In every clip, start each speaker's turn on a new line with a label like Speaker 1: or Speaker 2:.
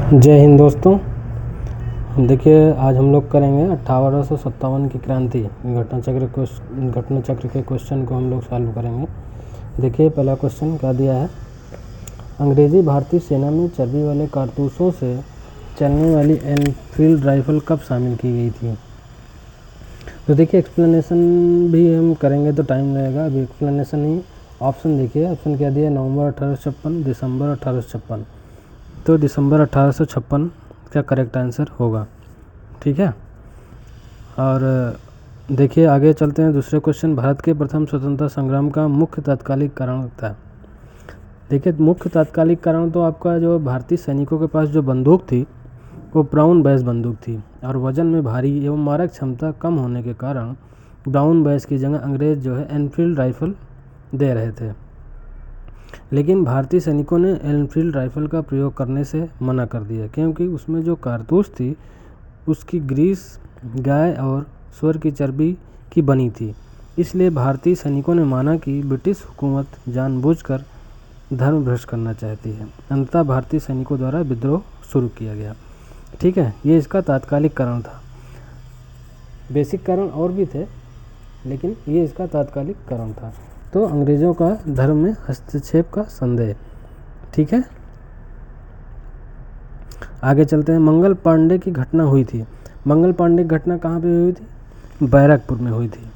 Speaker 1: जय हिंद दोस्तों। देखिए आज हम लोग करेंगे 1857 की क्रांति घटना चक्र के क्वेश्चन को हम लोग सॉल्व करेंगे। देखिए पहला क्वेश्चन क्या दिया है। अंग्रेजी भारतीय सेना में चर्बी वाले कारतूसों से चलने वाली एनफील्ड राइफल कब शामिल की गई थी। तो देखिए एक्सप्लेनेशन भी हम करेंगे तो टाइम लगेगा, अभी एक्सप्लेनेशन ही। ऑप्शन देखिए, ऑप्शन क्या दिया, नवंबर 1856, दिसंबर 1856। तो दिसंबर 1856 का करेक्ट आंसर होगा। ठीक है, और देखिए आगे चलते हैं। दूसरे क्वेश्चन, भारत के प्रथम स्वतंत्रता संग्राम का मुख्य तात्कालिक कारण था। देखिए मुख्य तात्कालिक कारण तो आपका जो भारतीय सैनिकों के पास जो बंदूक थी वो ब्राउन बैस बंदूक थी, और वजन में भारी एवं मारक क्षमता कम होने के कारण ब्राउन बैस की जगह अंग्रेज जो है एनफील्ड राइफल दे रहे थे। लेकिन भारतीय सैनिकों ने एनफील्ड राइफल का प्रयोग करने से मना कर दिया, क्योंकि उसमें जो कारतूस थी उसकी ग्रीस गाय और सूअर की चर्बी की बनी थी। इसलिए भारतीय सैनिकों ने माना कि ब्रिटिश हुकूमत जानबूझकर धर्म भ्रष्ट करना चाहती है। अंततः भारतीय सैनिकों द्वारा विद्रोह शुरू किया गया। ठीक है, ये इसका तात्कालिक कारण था। बेसिक कारण और भी थे, लेकिन ये इसका तात्कालिक कारण था। तो अंग्रेजों का धर्म में हस्तक्षेप का संदेह। ठीक है, आगे चलते हैं। मंगल पांडे की घटना हुई थी। मंगल पांडे की घटना कहाँ पे हुई थी? बैरकपुर में हुई थी।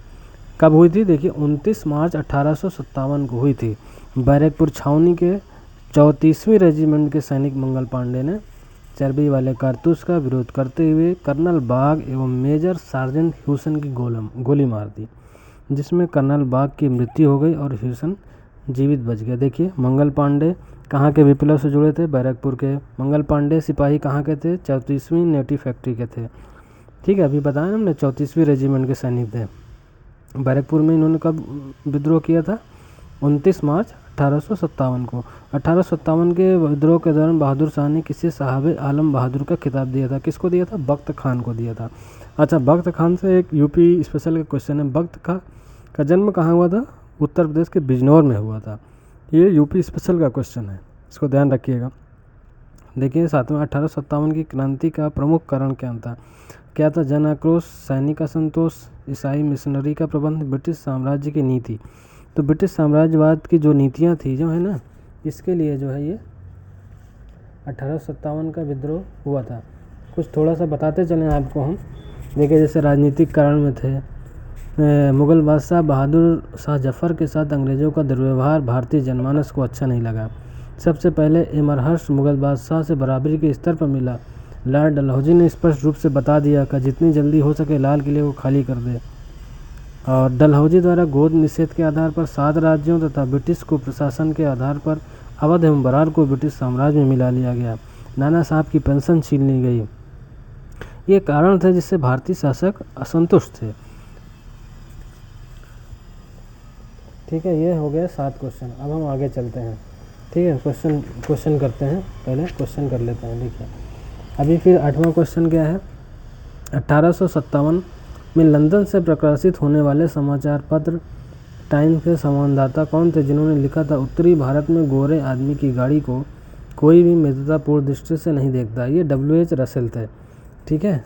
Speaker 1: कब हुई थी? देखिए 29 मार्च 1857 को हुई थी। बैरकपुर छावनी के 34वीं रेजिमेंट के सैनिक मंगल पांडे ने चर्बी वाले कारतूस का विरोध करते हुए कर्नल बाग एवं मेजर सार्जेंट ह्यूसन की गोली मार दी, जिसमें कर्नल बाग की मृत्यु हो गई और ह्यूसन जीवित बच गया। देखिए मंगल पांडे कहाँ के विप्लव से जुड़े थे? बैरकपुर के। मंगल पांडे सिपाही कहाँ के थे? 34वीं नेटिव फैक्ट्री के थे। ठीक है, अभी बताया हमने 34वीं रेजिमेंट के सैनिक थे। बैरकपुर में इन्होंने कब विद्रोह किया था? 29 मार्च 1857 को। 1857 के विद्रोह के दौरान बहादुर शाह ने किसी साहब आलम बहादुर का खिताब दिया था। किसको दिया था? बख्त खान को दिया था। अच्छा, बख्त खान से एक यूपी स्पेशल का क्वेश्चन है। बख्त खान का जन्म कहाँ हुआ था? उत्तर प्रदेश के बिजनौर में हुआ था। ये यूपी स्पेशल का क्वेश्चन है, इसको ध्यान रखिएगा। देखिए 7वें 1857 की क्रांति का प्रमुख कारण क्या था? जन आक्रोश, सैनिक असंतोष, ईसाई मिशनरी का प्रबंध, ब्रिटिश साम्राज्य की नीति। तो ब्रिटिश साम्राज्यवाद की जो नीतियाँ थी जो है ना, इसके लिए जो है ये 1857 का विद्रोह हुआ था। कुछ थोड़ा सा बताते चलें आपको हम। देखिए जैसे राजनीतिक कारण में थे, मुग़ल बादशाह बहादुर शाह जफ़र के साथ अंग्रेज़ों का दुर्व्यवहार भारतीय जनमानस को अच्छा नहीं लगा। सबसे पहले एमरहर्स्ट मुग़ल बादशाह से बराबरी के स्तर पर मिला। लॉर्ड डलहौजी ने स्पष्ट रूप से बता दिया कि जितनी जल्दी हो सके लाल किले को खाली कर दे। और डलहौजी द्वारा गोद निषेध के आधार पर 7 राज्यों तथा ब्रिटिश को प्रशासन के आधार पर अवध एवं बरार को ब्रिटिश साम्राज्य में मिला लिया गया। नाना साहब की पेंशन छीन ली गई। ये कारण थे जिससे भारतीय शासक असंतुष्ट थे। ठीक है, ये हो गया 7 क्वेश्चन। अब हम आगे चलते हैं। ठीक है, क्वेश्चन करते हैं। पहले क्वेश्चन कर लेते हैं। देखिए अभी फिर 8वां क्वेश्चन क्या है। 1857 में लंदन से प्रकाशित होने वाले समाचार पत्र टाइम्स के संवाददाता कौन थे, जिन्होंने लिखा था उत्तरी भारत में गोरे आदमी की गाड़ी को कोई भी मित्रतापूर्ण दृष्टि से नहीं देखता? ये W.H. रसेल थे। ठीक है,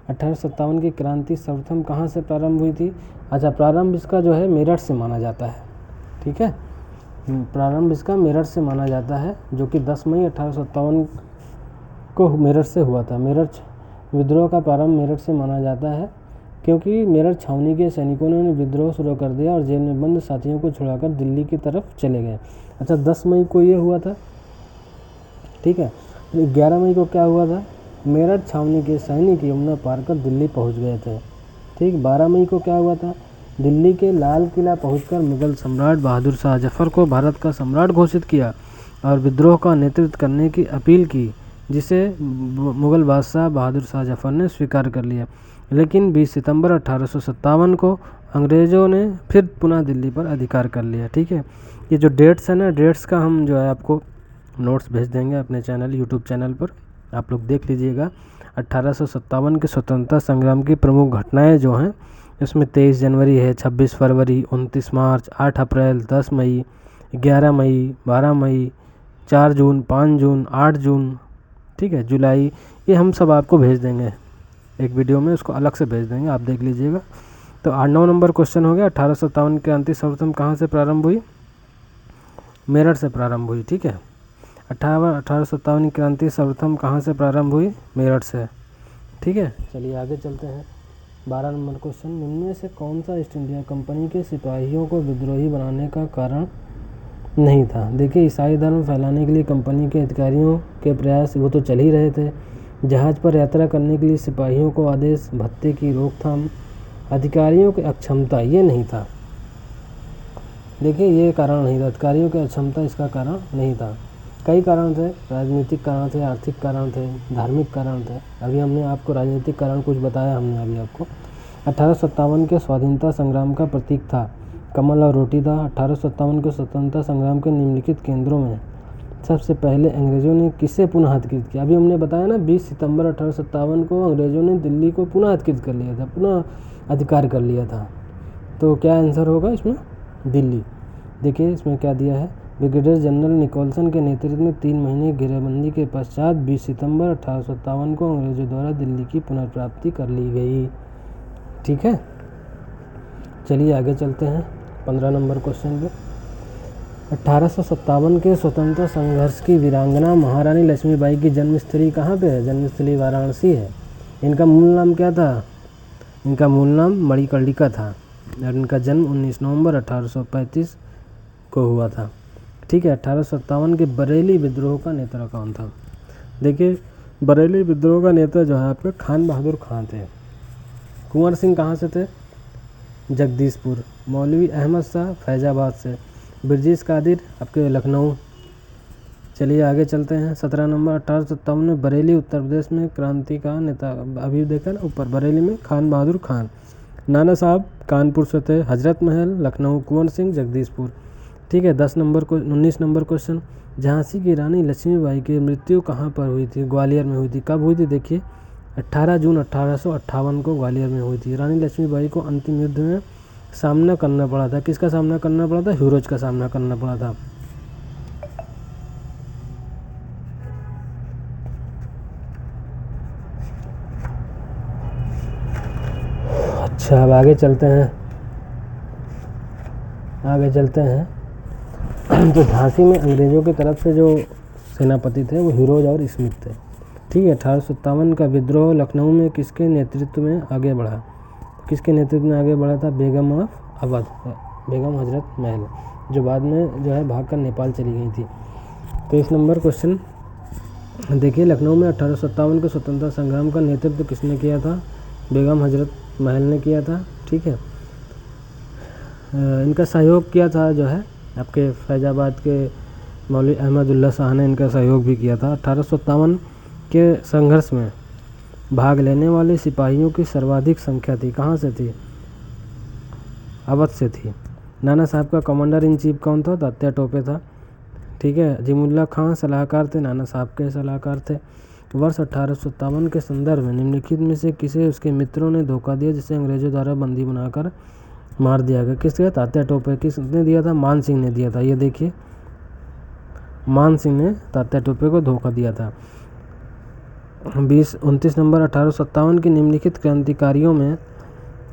Speaker 1: 1857 की क्रांति सर्वप्रथम कहाँ से प्रारंभ हुई थी? अच्छा, प्रारंभ इसका जो है मेरठ से माना जाता है। ठीक है, प्रारंभ इसका मेरठ से माना जाता है, जो कि 10 मई 1857 को मेरठ से हुआ था। मेरठ विद्रोह का प्रारंभ मेरठ से माना जाता है, क्योंकि मेरठ छावनी के सैनिकों ने विद्रोह शुरू कर दिया और जेल में बंद साथियों को छुड़ाकर दिल्ली की तरफ चले गए। अच्छा, 10 मई को ये हुआ था। ठीक है, 11 मई को क्या हुआ था? मेरठ छावनी के सैनिक यमुना पार कर दिल्ली पहुंच गए थे। ठीक, 12 मई को क्या हुआ था? दिल्ली के लाल किला पहुंचकर मुगल सम्राट बहादुर शाह जफ़र को भारत का सम्राट घोषित किया और विद्रोह का नेतृत्व करने की अपील की, जिसे मुगल बादशाह बहादुर शाह जफ़र ने स्वीकार कर लिया। लेकिन 20 सितंबर 1857 को अंग्रेज़ों ने फिर पुनः दिल्ली पर अधिकार कर लिया। ठीक है, ये जो डेट्स है ना, डेट्स का हम जो है आपको नोट्स भेज देंगे अपने चैनल यूट्यूब चैनल पर, आप लोग देख लीजिएगा। 1857 के स्वतंत्रता संग्राम की प्रमुख घटनाएं जो हैं, इसमें 23 जनवरी है, 26 फरवरी, 29 मार्च, 8 अप्रैल, 10 मई, 11 मई, 12 मई, 4 जून, 5 जून, 8 जून, ठीक है, जुलाई, ये हम सब आपको भेज देंगे एक वीडियो में, उसको अलग से भेज देंगे, आप देख लीजिएगा। तो 9 नंबर क्वेश्चन हो गया, 1857 की क्रांति सर्वप्रथम कहाँ से प्रारंभ हुई? मेरठ से प्रारंभ हुई, ठीक है। 1857 की क्रांति सर्वप्रथम कहाँ से प्रारंभ हुई? मेरठ से, ठीक है। चलिए आगे चलते हैं। 12 नंबर क्वेश्चन, निम्न में से कौन सा ईस्ट इंडिया कंपनी के सिपाहियों को विद्रोही बनाने का कारण नहीं था? देखिए, ईसाई धर्म फैलाने के लिए कंपनी के अधिकारियों के प्रयास वो तो चल ही रहे थे। जहाज पर यात्रा करने के लिए सिपाहियों को आदेश, भत्ते की रोकथाम, अधिकारियों की अक्षमता, ये नहीं था। देखिए, ये कारण नहीं था, अधिकारियों की अक्षमता इसका कारण नहीं था। कई कारण थे, राजनीतिक कारण थे, आर्थिक कारण थे, धार्मिक कारण थे। अभी हमने आपको राजनीतिक कारण कुछ बताया हमने अभी आपको। 1857 के स्वाधीनता संग्राम का प्रतीक था कमल और रोटी था। 1857 के स्वतंत्रता संग्राम के निम्नलिखित केंद्रों में सबसे पहले अंग्रेजों ने किसे पुनः अधिकृत किया? अभी हमने बताया ना, 20 सितंबर 1857 को अंग्रेजों ने दिल्ली को पुनः अधिकृत कर लिया था, पुनः अधिकार कर लिया था। तो क्या आंसर होगा इसमें? दिल्ली। देखिए इसमें क्या दिया है, ब्रिगेडियर जनरल निकोलसन के नेतृत्व में 3 महीने घेराबंदी के पश्चात 20 सितंबर 1857 को अंग्रेजों द्वारा दिल्ली की पुनर्प्राप्ति कर ली गई, ठीक है। चलिए आगे चलते हैं 15 नंबर क्वेश्चन पे। 1857 के स्वतंत्रता संघर्ष की वीरांगना महारानी लक्ष्मीबाई की जन्मस्थली कहाँ पे है? जन्मस्थली वाराणसी है। इनका मूल नाम क्या था? इनका मूल नाम मणिकर्णिका था और इनका जन्म 19 नवंबर 1835 को हुआ था, ठीक है। 1857 के बरेली विद्रोह का नेता कौन था? देखिए, बरेली विद्रोह का नेता जो है आपके खान बहादुर खान थे। कुंवर सिंह कहाँ से थे? जगदीशपुर। मौलवी अहमद शाह फैजाबाद से। ब्रजेश कादिर आपके लखनऊ। चलिए आगे चलते हैं। 17 नंबर, 1857 में बरेली उत्तर प्रदेश में क्रांति का नेता, अभी देखा ना ऊपर, बरेली में खान बहादुर खान। नाना साहब कानपुर से थे। हजरत महल लखनऊ। कुंवर सिंह जगदीशपुर, ठीक है। 19 नंबर क्वेश्चन, झांसी की रानी लक्ष्मीबाई की मृत्यु कहाँ पर हुई थी? ग्वालियर में हुई थी। कब हुई थी? देखिए 18 जून 1858 को ग्वालियर में हुई थी। रानी लक्ष्मीबाई को अंतिम युद्ध में सामना करना पड़ा था। किसका सामना करना पड़ा था? हीरोज का सामना करना पड़ा था। अच्छा, अब आगे चलते हैं। तो झांसी में अंग्रेज़ों की तरफ से जो सेनापति थे वो हीरोज और स्मिथ थे, ठीक है। 1857 का विद्रोह लखनऊ में किसके नेतृत्व में आगे बढ़ा? किसके नेतृत्व में आगे बढ़ा था? बेगम ऑफ अवध, बेगम हजरत महल, जो बाद में जो है भागकर नेपाल चली गई थी। 23 नंबर क्वेश्चन, देखिए लखनऊ में 1857 के स्वतंत्रता संग्राम का नेतृत्व किसने किया था? बेगम हजरत महल ने किया था, ठीक है। इनका सहयोग किया था जो है आपके फैजाबाद के मौलवी अहमदुल्ला शाह ने इनका सहयोग भी किया था। 1857 के संघर्ष में भाग लेने वाले सिपाहियों की सर्वाधिक संख्या थी, कहाँ से थी? अवध से थी। नाना साहब का कमांडर इन चीफ कौन था? तात्या टोपे था, ठीक है। अजीमुल्ला खां सलाहकार थे, नाना साहब के सलाहकार थे। वर्ष 1857 के संदर्भ में निम्नलिखित में से किसे उसके मित्रों ने धोखा दिया जिसे अंग्रेजों द्वारा बंदी बनाकर मार दिया गया? किसने? तात्या टोपे। किसने दिया था? मान सिंह ने दिया था। ये देखिए, मान सिंह ने तात्या टोपे को धोखा दिया था। 29 नंबर, 1857 के निम्नलिखित क्रांतिकारियों में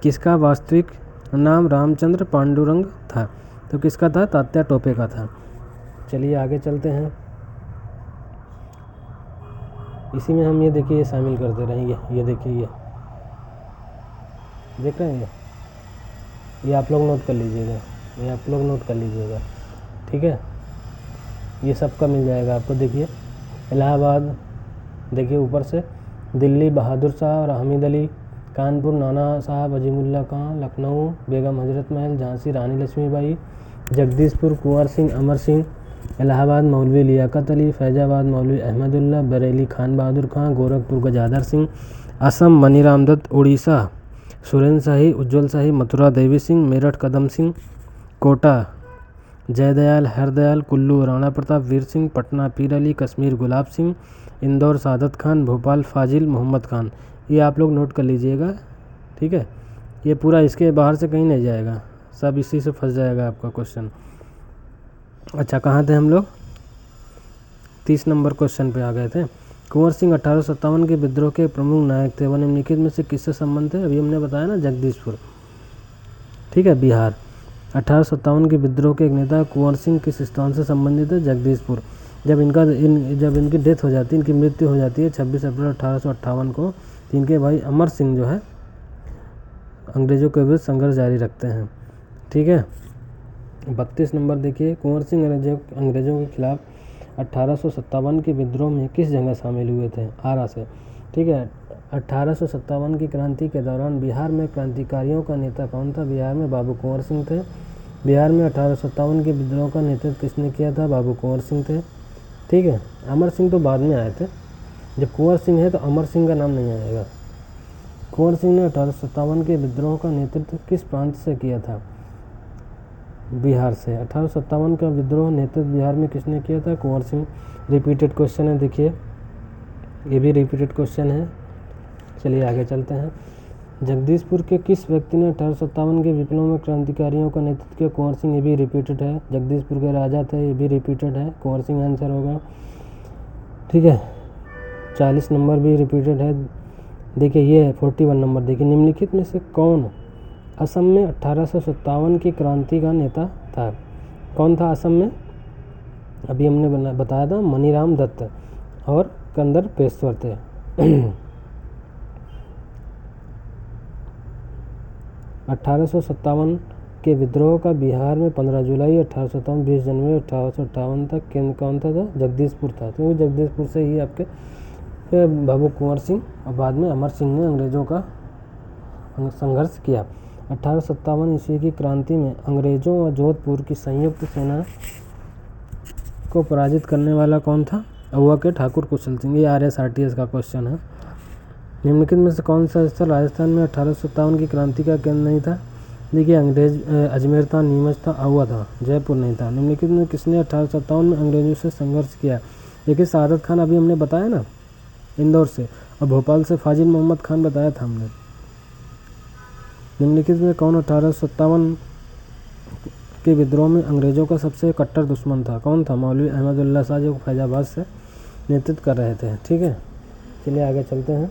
Speaker 1: किसका वास्तविक नाम रामचंद्र पांडुरंग था? तो किसका था? तात्या टोपे का था। चलिए आगे चलते हैं। इसी में हम ये देखिए, ये शामिल करते रहेंगे। ये देखिए, ये देख रहे हैं, ये आप लोग नोट कर लीजिएगा, ये आप लोग नोट कर लीजिएगा, ठीक है। ये सब का मिल जाएगा आपको। देखिए इलाहाबाद, देखिए ऊपर से दिल्ली बहादुर शाह और हामिद अली, कानपुर नाना साहब अजीमुल्ला खां, लखनऊ बेगम हजरत महल, झांसी रानी लक्ष्मीबाई, जगदीशपुर कुंवर सिंह अमर सिंह, इलाहाबाद मौलवी लियाकत अली, फैजाबाद मौलवी अहमदुल्ला, बरेली खान बहादुर खां, गोरखपुर गजाधर सिंह, असम मनीराम दत्त, उड़ीसा सुरेंद्र शाही, उज्ज्वल शाही, मथुरा देवी सिंह, मेरठ कदम सिंह, कोटा जयदयाल हरदयाल, कुल्लू राणा प्रताप वीर सिंह, पटना पीर अली, कश्मीर गुलाब सिंह, इंदौर सादत खान, भोपाल फाजिल मोहम्मद खान। ये आप लोग नोट कर लीजिएगा, ठीक है। ये पूरा इसके बाहर से कहीं नहीं जाएगा, सब इसी से फंस जाएगा आपका क्वेश्चन। अच्छा, कहाँ थे हम लोग? 30 नंबर क्वेश्चन पे आ गए थे। कुंवर सिंह 1857 के विद्रोह के प्रमुख नायक थे, वह निम्नलिखित में से किससे संबंध थे? अभी हमने बताया ना, जगदीशपुर, ठीक है, बिहार। 1857 के विद्रोह के एक नेता कुंवर सिंह किस स्थान से संबंधित है? जगदीशपुर। जब इनकी डेथ हो जाती है, इनकी मृत्यु हो जाती है 26 अप्रैल 1858 को, तो इनके भाई अमर सिंह जो है अंग्रेजों के विरुद्ध संघर्ष जारी रखते हैं, ठीक है। 32 नंबर देखिए, कुंवर सिंह अंग्रेजों के खिलाफ 1857 के विद्रोह में किस जगह शामिल हुए थे? आरा से, ठीक है। 1857 की क्रांति के दौरान बिहार में क्रांतिकारियों का नेता कौन था? बिहार में बाबू कुंवर सिंह थे। बिहार में 1857 के विद्रोह का नेतृत्व किसने किया था? बाबू कुंवर सिंह थे, ठीक है। अमर सिंह तो बाद में आए थे, जब कुंवर सिंह है तो अमर सिंह का नाम नहीं आएगा। कुंवर सिंह ने 1857 के विद्रोह का नेतृत्व किस प्रांत से किया था? बिहार से। 1857 का विद्रोह नेतृत्व बिहार में किसने किया था? कुंवर सिंह। रिपीटेड क्वेश्चन है, देखिए ये भी रिपीटेड क्वेश्चन है। चलिए आगे चलते हैं। जगदीशपुर के किस व्यक्ति ने 1857 के विप्लव में क्रांतिकारियों का नेतृत्व किया? कुंवर सिंह, ये भी रिपीटेड है। जगदीशपुर के राजा थे, ये भी रिपीटेड है, कुंवर सिंह आंसर होगा, ठीक है। 40 नंबर भी रिपीटेड है। देखिए ये 41 नंबर, देखिए निम्नलिखित में से कौन असम में 1857 की क्रांति का नेता था? कौन था असम में? अभी हमने बताया था, मनीराम दत्त और कंदर पेशवर थे। 1857 के विद्रोह का बिहार में 15 जुलाई 1857 20 जनवरी 1858 तक केंद्र कौन था? जगदीशपुर था। तो जगदीशपुर से ही आपके बाबू कुंवर सिंह और बाद में अमर सिंह ने अंग्रेजों का संघर्ष किया। 1857 ईस्वी की क्रांति में अंग्रेजों और जोधपुर की संयुक्त सेना को पराजित करने वाला कौन था? अहुआ के ठाकुर कुशल सिंह। ये RSRTS का क्वेश्चन है। निम्नलिखित में से कौन सा स्थल राजस्थान में 1857 की क्रांति का केंद्र नहीं था? देखिए अजमेर था, नीमच था, अहुआ था, जयपुर नहीं था। निम्नलिखित में किसने 1857 में अंग्रेजों से संघर्ष किया? देखिए सादत खान, अभी हमने बताया ना, इंदौर से, और भोपाल से फाजिल मोहम्मद खान बताया था हमने। निम्नलिखित में कौन 1857 के विद्रोह में अंग्रेजों का सबसे कट्टर दुश्मन था? कौन था? मौलवी अहमदुल्ला शाह, जो फैजाबाद से नेतृत्व कर रहे थे, ठीक है। चलिए आगे चलते हैं।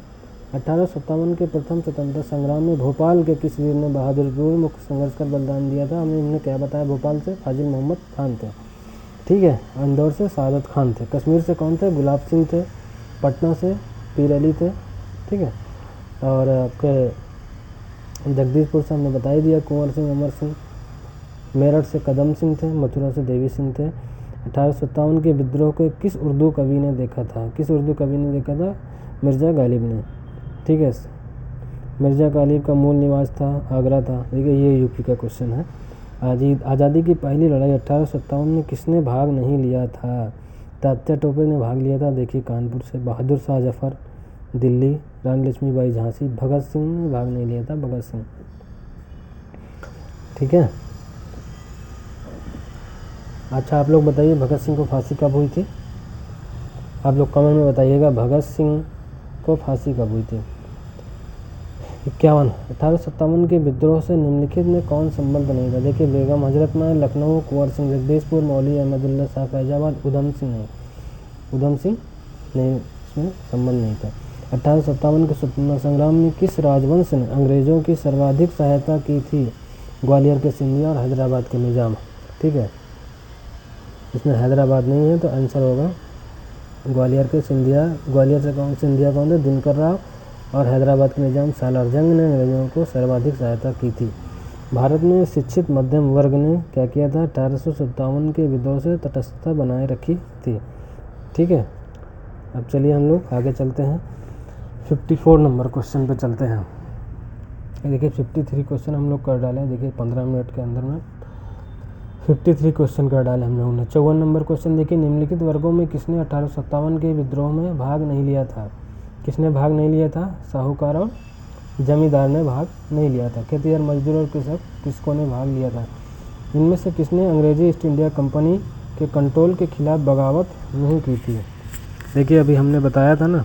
Speaker 1: 1857 के प्रथम स्वतंत्रता संग्राम में भोपाल के किस वीर ने बहादुरपुर मुख्य संघर्ष कर बलिदान दिया था? हमने क्या बताया? भोपाल से फाजिल मोहम्मद खान थे, ठीक है। इंदौर से सादत खान थे। कश्मीर से कौन थे? गुलाब सिंह थे। पटना से पीर अली थे, ठीक है। और आपके जगदीशपुर से हमने बता ही दिया, कुंवर सिंह, अमर सिंह। मेरठ से कदम सिंह थे। मथुरा से देवी सिंह थे। 1857 के विद्रोह को किस उर्दू कवि ने देखा था? किस उर्दू कवि ने देखा था? मिर्ज़ा गालिब ने, ठीक है। मिर्ज़ा गालिब का मूल निवास था आगरा था। देखिए ये यूपी का क्वेश्चन है। आज़ादी की पहली लड़ाई 1857 में किसने भाग नहीं लिया था? तात्या टोपे ने भाग लिया था, देखिए कानपुर से। बहादुर शाह जफर दिल्ली, रानी लक्ष्मीबाई झांसी। भगत सिंह ने भाग नहीं लिया था, भगत सिंह, ठीक है। अच्छा आप लोग बताइए, भगत सिंह को फांसी कब हुई थी? आप लोग कमेंट में बताइएगा, भगत सिंह को फांसी कब हुई थी? 51। 1857 के विद्रोह से निम्नलिखित में कौन संबंध नहीं था? देखिए बेगम हजरत महल, लखनऊ, कुंवर सिंह जगदीशपुर, मौलवी अहमदुल्ला शाह फैजाबाद, उधम सिंह नहीं, इसमें संबंध नहीं था। 1857 के स्वतंत्रता संग्राम में किस राजवंश ने अंग्रेजों की सर्वाधिक सहायता की थी? ग्वालियर के सिंधिया और हैदराबाद के निजाम, ठीक है। इसमें हैदराबाद नहीं है तो आंसर होगा ग्वालियर के सिंधिया। ग्वालियर से कौन सिंधिया कौन थे? दिनकर राव। और हैदराबाद के निजाम सालार जंग ने अंग्रेजों को सर्वाधिक सहायता की थी। भारत में शिक्षित मध्यम वर्ग ने क्या किया था? 1857 के विद्रोह से तटस्थता बनाए रखी थी, ठीक है। अब चलिए हम लोग आगे चलते हैं। 54 नंबर क्वेश्चन पे चलते हैं। देखिए 53 क्वेश्चन हम लोग कर डाले, देखिए 15 मिनट के अंदर में 53 क्वेश्चन कर डाले हम लोगों ने। 54 नंबर क्वेश्चन देखिए, निम्नलिखित वर्गों में किसने 1857 के विद्रोह में भाग नहीं लिया था? किसने भाग नहीं लिया था? साहूकार और जमींदार ने भाग नहीं लिया था। खेतिहर, मजदूर और कृषक किसको ने भाग लिया था? इनमें से किसने अंग्रेजी ईस्ट इंडिया कंपनी के कंट्रोल के खिलाफ बगावत नहीं की थी? देखिए अभी हमने बताया था ना,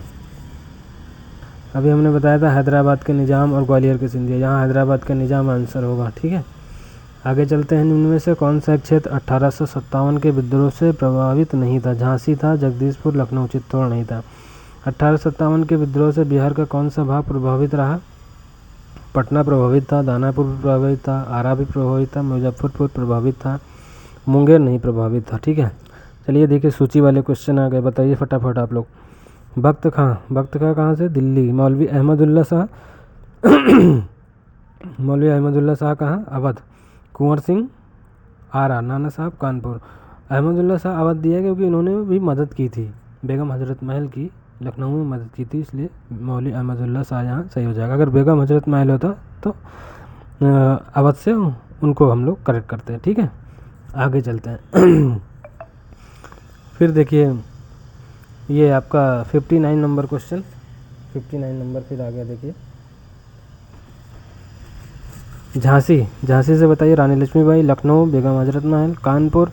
Speaker 1: अभी हमने बताया था हैदराबाद के निजाम और ग्वालियर के सिंधिया। यहाँ हैदराबाद का निजाम आंसर होगा, ठीक है। आगे चलते हैं। निम्न में से कौन सा क्षेत्र 1857 के विद्रोह से प्रभावित नहीं था? झांसी था, जगदीशपुर, लखनऊ, चित्तौड़ नहीं था। 1857 के विद्रोह से बिहार का कौन सा भाग प्रभावित रहा? पटना प्रभावित था, दानापुर प्रभावित था, आरा भी प्रभावित था, मुजफ्फरपुर प्रभावित था, मुंगेर नहीं प्रभावित था। ठीक है, चलिए देखिए सूची वाले क्वेश्चन आ गए, बताइए फटाफट आप लोग। बख्त खां कहाँ से? दिल्ली। मौलवी अहमदुल्ला शाह मौलवी अहमदुल्ला शाह कहाँ? अवध। कुंवर सिंह आरा, नाना साहब कानपुर। अहमदुल्ला शाह अवध दिया क्योंकि इन्होंने भी मदद की थी बेगम हजरत महल की, लखनऊ में मदद की थी, इसलिए मौलवी अहमदुल्ला शाह यहाँ सही हो जाएगा। अगर बेगम हजरत महल होता तो अवध से उनको हम लोग करेक्ट करते हैं। ठीक है, आगे चलते हैं। फिर देखिए ये आपका 59 नंबर क्वेश्चन, 59 नंबर फिर आ गया। देखिए झांसी से बताइए रानी लक्ष्मीबाई, लखनऊ बेगम हजरत महल, कानपुर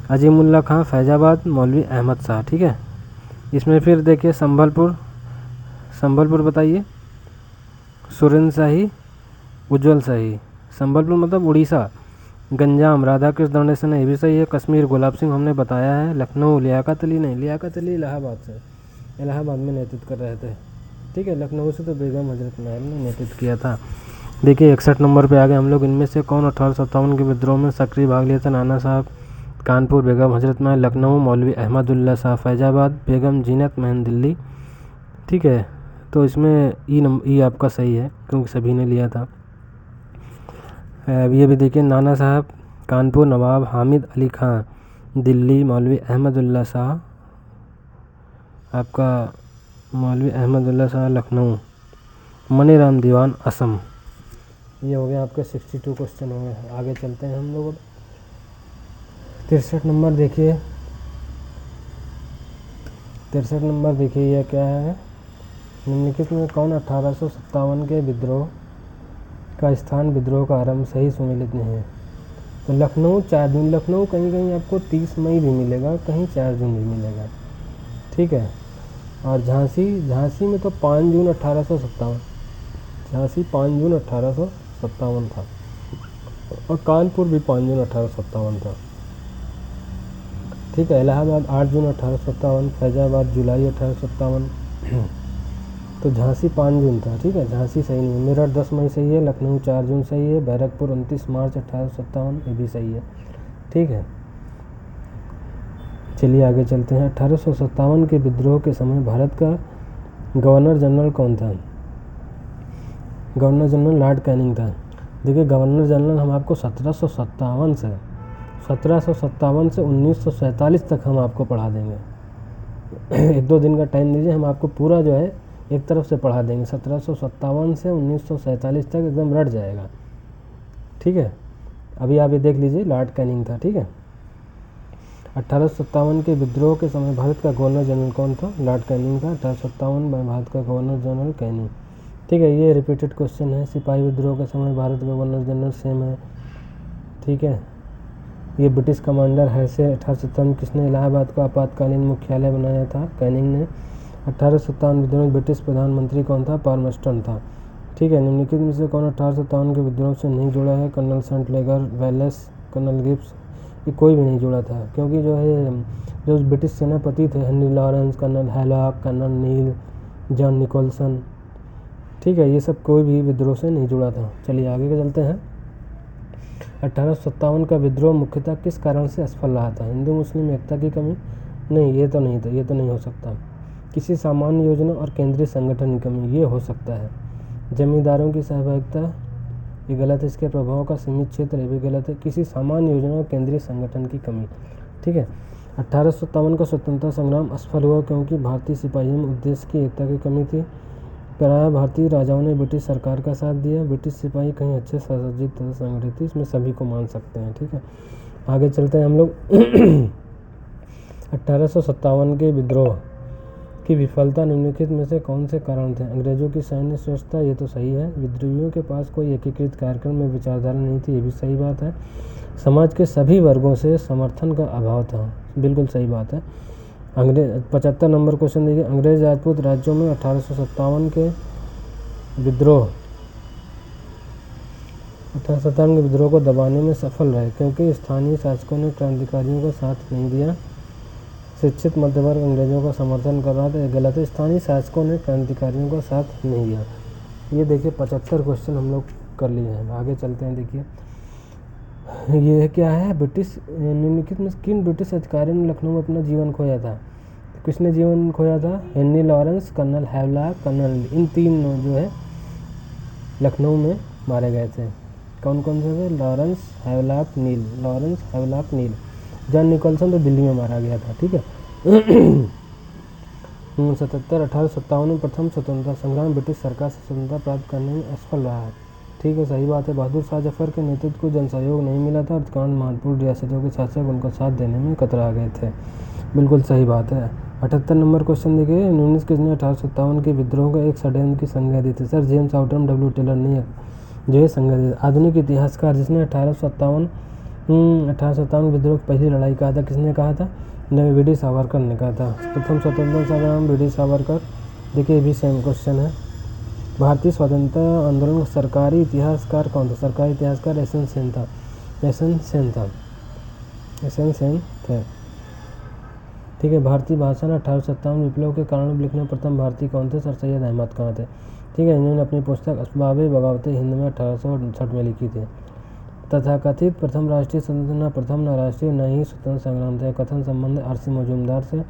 Speaker 1: अजीमुल्ला खां, फैजाबाद मौलवी अहमद शाह। ठीक है, इसमें फिर देखिए संबलपुर बताइए, सुरेंद्र शाही, उज्जवल शाही। संबलपुर मतलब उड़ीसा, गंजाम राधा कृष्ण दंडेसन, ये भी सही है। कश्मीर गुलाब सिंह हमने बताया है। लखनऊ लियाकत अली नहीं, लियाकत अली इलाहाबाद से, इलाहाबाद में नेतृत्व कर रहे थे। ठीक है, लखनऊ से तो बेगम हजरत महल ने नेतृत्व किया था। देखिए 61 नंबर पे आ गए हम लोग। इनमें से कौन 1857 के विद्रोह में सक्रिय भाग लिया था? नाना साहब कानपुर, बेगम हजरत महल लखनऊ, मौलवी अहमदुल्ला शाह फैजाबाद, बेगम जीनत महल दिल्ली। ठीक है, तो इसमें ई आपका सही है क्योंकि सभी ने लिया था। ये भी देखिए नाना साहब कानपुर, नवाब हामिद अली खां दिल्ली, मौलवी अहमदुल्ला शाह आपका मौलवी अहमदुल्ला शाह लखनऊ, मनीराम दीवान असम। ये हो गया आपके 62 क्वेश्चन हो गए। आगे चलते हैं हम लोग अब 63 नंबर देखिए। 63 नंबर देखिए यह क्या है? निम्नलिखित में कौन 1857 के विद्रोह का स्थान विद्रोह का आरंभ सही सुमेलित नहीं है? तो लखनऊ 4 जून, लखनऊ कहीं कहीं आपको 30 मई भी मिलेगा, कहीं 4 जून भी मिलेगा। ठीक है, और झांसी में तो 5 जून 1857, झांसी 5 जून 1857 था, और कानपुर भी 5 जून 1857 था। ठीक है, इलाहाबाद 8 जून 1857, फैजाबाद जुलाई 1857, तो झांसी 5 जून था। ठीक है, झांसी सही नहीं है। मेरठ 10 मई सही है, लखनऊ 4 जून सही है, बैरकपुर 29 मार्च 1857 ये भी सही है। ठीक है, चलिए आगे चलते हैं। 1857 के विद्रोह के समय भारत का गवर्नर जनरल कौन था? गवर्नर जनरल लॉर्ड कैनिंग था। देखिए गवर्नर जनरल हम आपको 1757 से 1947 तक हम आपको पढ़ा देंगे। 1-2 दिन का टाइम दीजिए, हम आपको पूरा जो है एक तरफ से पढ़ा देंगे। 1757 से 1947 तक एकदम रट जाएगा। ठीक है, अभी आप ये देख लीजिए लॉर्ड कैनिंग था। ठीक है, 1857 के विद्रोह के समय भारत का गवर्नर जनरल कौन था? लॉर्ड कैनिंग था। 1857 में भारत का गवर्नर जनरल कैनिंग। ठीक है, ये रिपीटेड क्वेश्चन है। सिपाही विद्रोह के समय भारत का गवर्नर जनरल सेम है। ठीक है, ये ब्रिटिश कमांडर है से 1857 किसने इलाहाबाद को आपातकालीन मुख्यालय बनाया था? कैनिंग ने। 1857 विद्रोह में ब्रिटिश प्रधानमंत्री कौन था? पाल्मस्टन था। ठीक है, निम्नलिखित में से कौन 1857 के विद्रोह से नहीं जुड़ा है? Colonel Saint लेगर, Wallace, colonel Gibbs, ये कोई भी नहीं जुड़ा था क्योंकि जो ब्रिटिश सेनापति थे हेनरी लॉरेंस, कर्नल हैलॉक, कर्नल नील, जॉन निकोलसन, ठीक है, ये सब कोई भी विद्रोह से नहीं जुड़ा था। चलिए आगे के चलते हैं। 1857 का विद्रोह मुख्यतः किस कारण से असफल रहा था? हिंदू मुस्लिम एकता की कमी? नहीं, ये तो नहीं हो सकता। किसी सामान्य योजना और केंद्रीय संगठन की कमी? ये हो सकता है। जमींदारों की सहभागिता? ये गलत है। इसके प्रभाव का सीमित क्षेत्र? ये भी गलत है। किसी सामान्य योजना और केंद्रीय संगठन की कमी? ठीक है, 1857 का स्वतंत्रता संग्राम असफल हुआ क्योंकि भारतीय सिपाहियों में उद्देश्य की एकता की कमी थी। प्रायः भारतीय राजाओं ने ब्रिटिश सरकार का साथ दिया। ब्रिटिश सिपाही कहीं अच्छे सुसज्जित तथा संगठित थे, इसमें सभी को मान सकते हैं। ठीक है, आगे चलते हैं हम लोग। 1857 के विद्रोह की विफलता निम्नलिखित में से कौन से कारण थे? अंग्रेजों की सैन्य श्रेष्ठता? ये तो सही है। विद्रोहियों के पास कोई एकीकृत कार्यक्रम में विचारधारा नहीं थी, ये भी सही बात है। समाज के सभी वर्गों से समर्थन का अभाव था, बिल्कुल सही बात है। 75 नंबर क्वेश्चन देखिए। अंग्रेज राजपूत राज्यों में 1857 के विद्रोह 1857 के विद्रोह को दबाने में सफल रहे क्योंकि स्थानीय शासकों ने क्रांतिकारियों का साथ नहीं दिया। शिक्षित मध्यवर्ग अंग्रेजों का समर्थन कर रहा था, ये गलत है। स्थानीय शासकों ने क्रांतिकारियों का साथ नहीं दिया। ये देखिए 75 क्वेश्चन हम लोग कर लिए हैं। आगे चलते हैं। देखिए ये क्या है, ब्रिटिश निम्नलिखित में किन ब्रिटिश अधिकारियों ने लखनऊ में अपना जीवन खोया था। किसने जीवन खोया था? Henry Lawrence, colonel Havelock, colonel, इन तीन जो है लखनऊ में मारे गए थे। कौन कौन से थे? लॉरेंस, हैवलॉक, नील। लॉरेंस, हैवलॉक, नील। जॉन निकोलसन तो दिल्ली में मारा गया था। ठीक है। 1857 में प्रथम स्वतंत्रता संग्राम ब्रिटिश सरकार से स्वतंत्रता प्राप्त करने में असफल रहा है। ठीक है, सही बात है। बहादुर शाह जफर के नेतृत्व को जनसहयोग नहीं मिला था और अधिकांश महत्वपूर्ण रियासतों के शासक उनका साथ देने में कतरा गए थे। बिल्कुल सही बात है। 78 नंबर क्वेश्चन देखिए, निम्नलिखित किसने 1857 के विद्रोह का एक षड्यंत्र की संज्ञा दी थी। Sir James Outram, W Taylor ने जो है संज्ञा दी। आधुनिक इतिहासकार जिसने 1857 विद्रोह की पहली लड़ाई कहा था, किसने कहा था? वीडी सावरकर ने कहा था। प्रथम स्वतंत्रता संग्राम वीडी सावरकर। देखिए ये भी सेम क्वेश्चन है। भारतीय स्वतंत्रता आंदोलन सरकारी इतिहासकार कौन था? सरकारी इतिहासकार एसएन सेन था। एसएन सेन थे। ठीक है। भारतीय भाषा में 1857 विप्लव के कारण लिखने प्रथम भारतीय कौन थे? सर सैयद अहमद खां थे। ठीक है। इन्होंने अपनी पुस्तक असबाबे बगावत हिंद में 1868 में लिखी थी। तथाकथित प्रथम राष्ट्रीय स्वतंत्रता प्रथम न राष्ट्रीय न ही स्वतंत्र संग्राम थे। कथन संबंध आरसी मजूमदार से।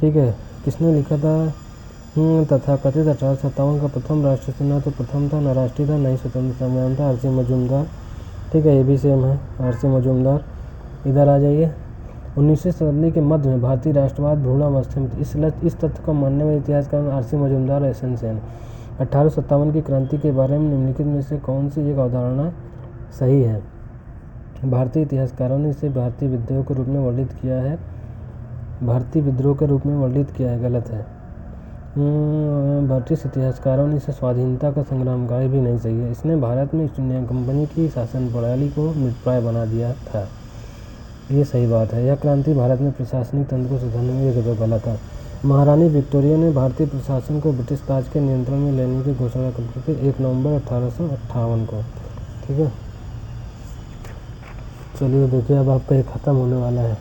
Speaker 1: ठीक है। किसने लिखा था? तथाकथित 1857 का प्रथम राष्ट्रीय स्वतंत्रता तो प्रथम था, न राष्ट्रीय था, न ही स्वतंत्र संग्राम था, आरसी मजूमदार। ठीक है, ये भी सेम है, आरसी मजूमदार। इधर आ जाइए। 19वीं शताब्दी के मध्य में भारतीय राष्ट्रवाद भ्रूणावस्था में इस तथ्य को मानने वाले इतिहासकार आरसी मजूमदार और एसएन सेन। 1857 की क्रांति के बारे में निम्नलिखित में से कौन सी एक अवधारणा सही है? भारतीय इतिहासकारों ने इसे भारतीय विद्रोह के रूप में वर्णित किया है। भारतीय विद्रोह के रूप में वर्णित किया है, गलत है। ब्रिटिश इतिहासकारों ने इसे स्वाधीनता का संग्राम कहा, भी नहीं सही है। इसने भारत में ईस्ट इंडिया कंपनी की शासन प्रणाली को मृतप्राय बना दिया था, ये सही बात है। यह क्रांति भारत में प्रशासनिक तंत्र को सुधारने में एक गलत है। महारानी विक्टोरिया ने भारतीय प्रशासन को ब्रिटिश ताज के नियंत्रण में लेने की घोषणा की थी 1 नवंबर 1858 को। ठीक है, चलिए देखिए अब आपका ये ख़त्म होने वाला है।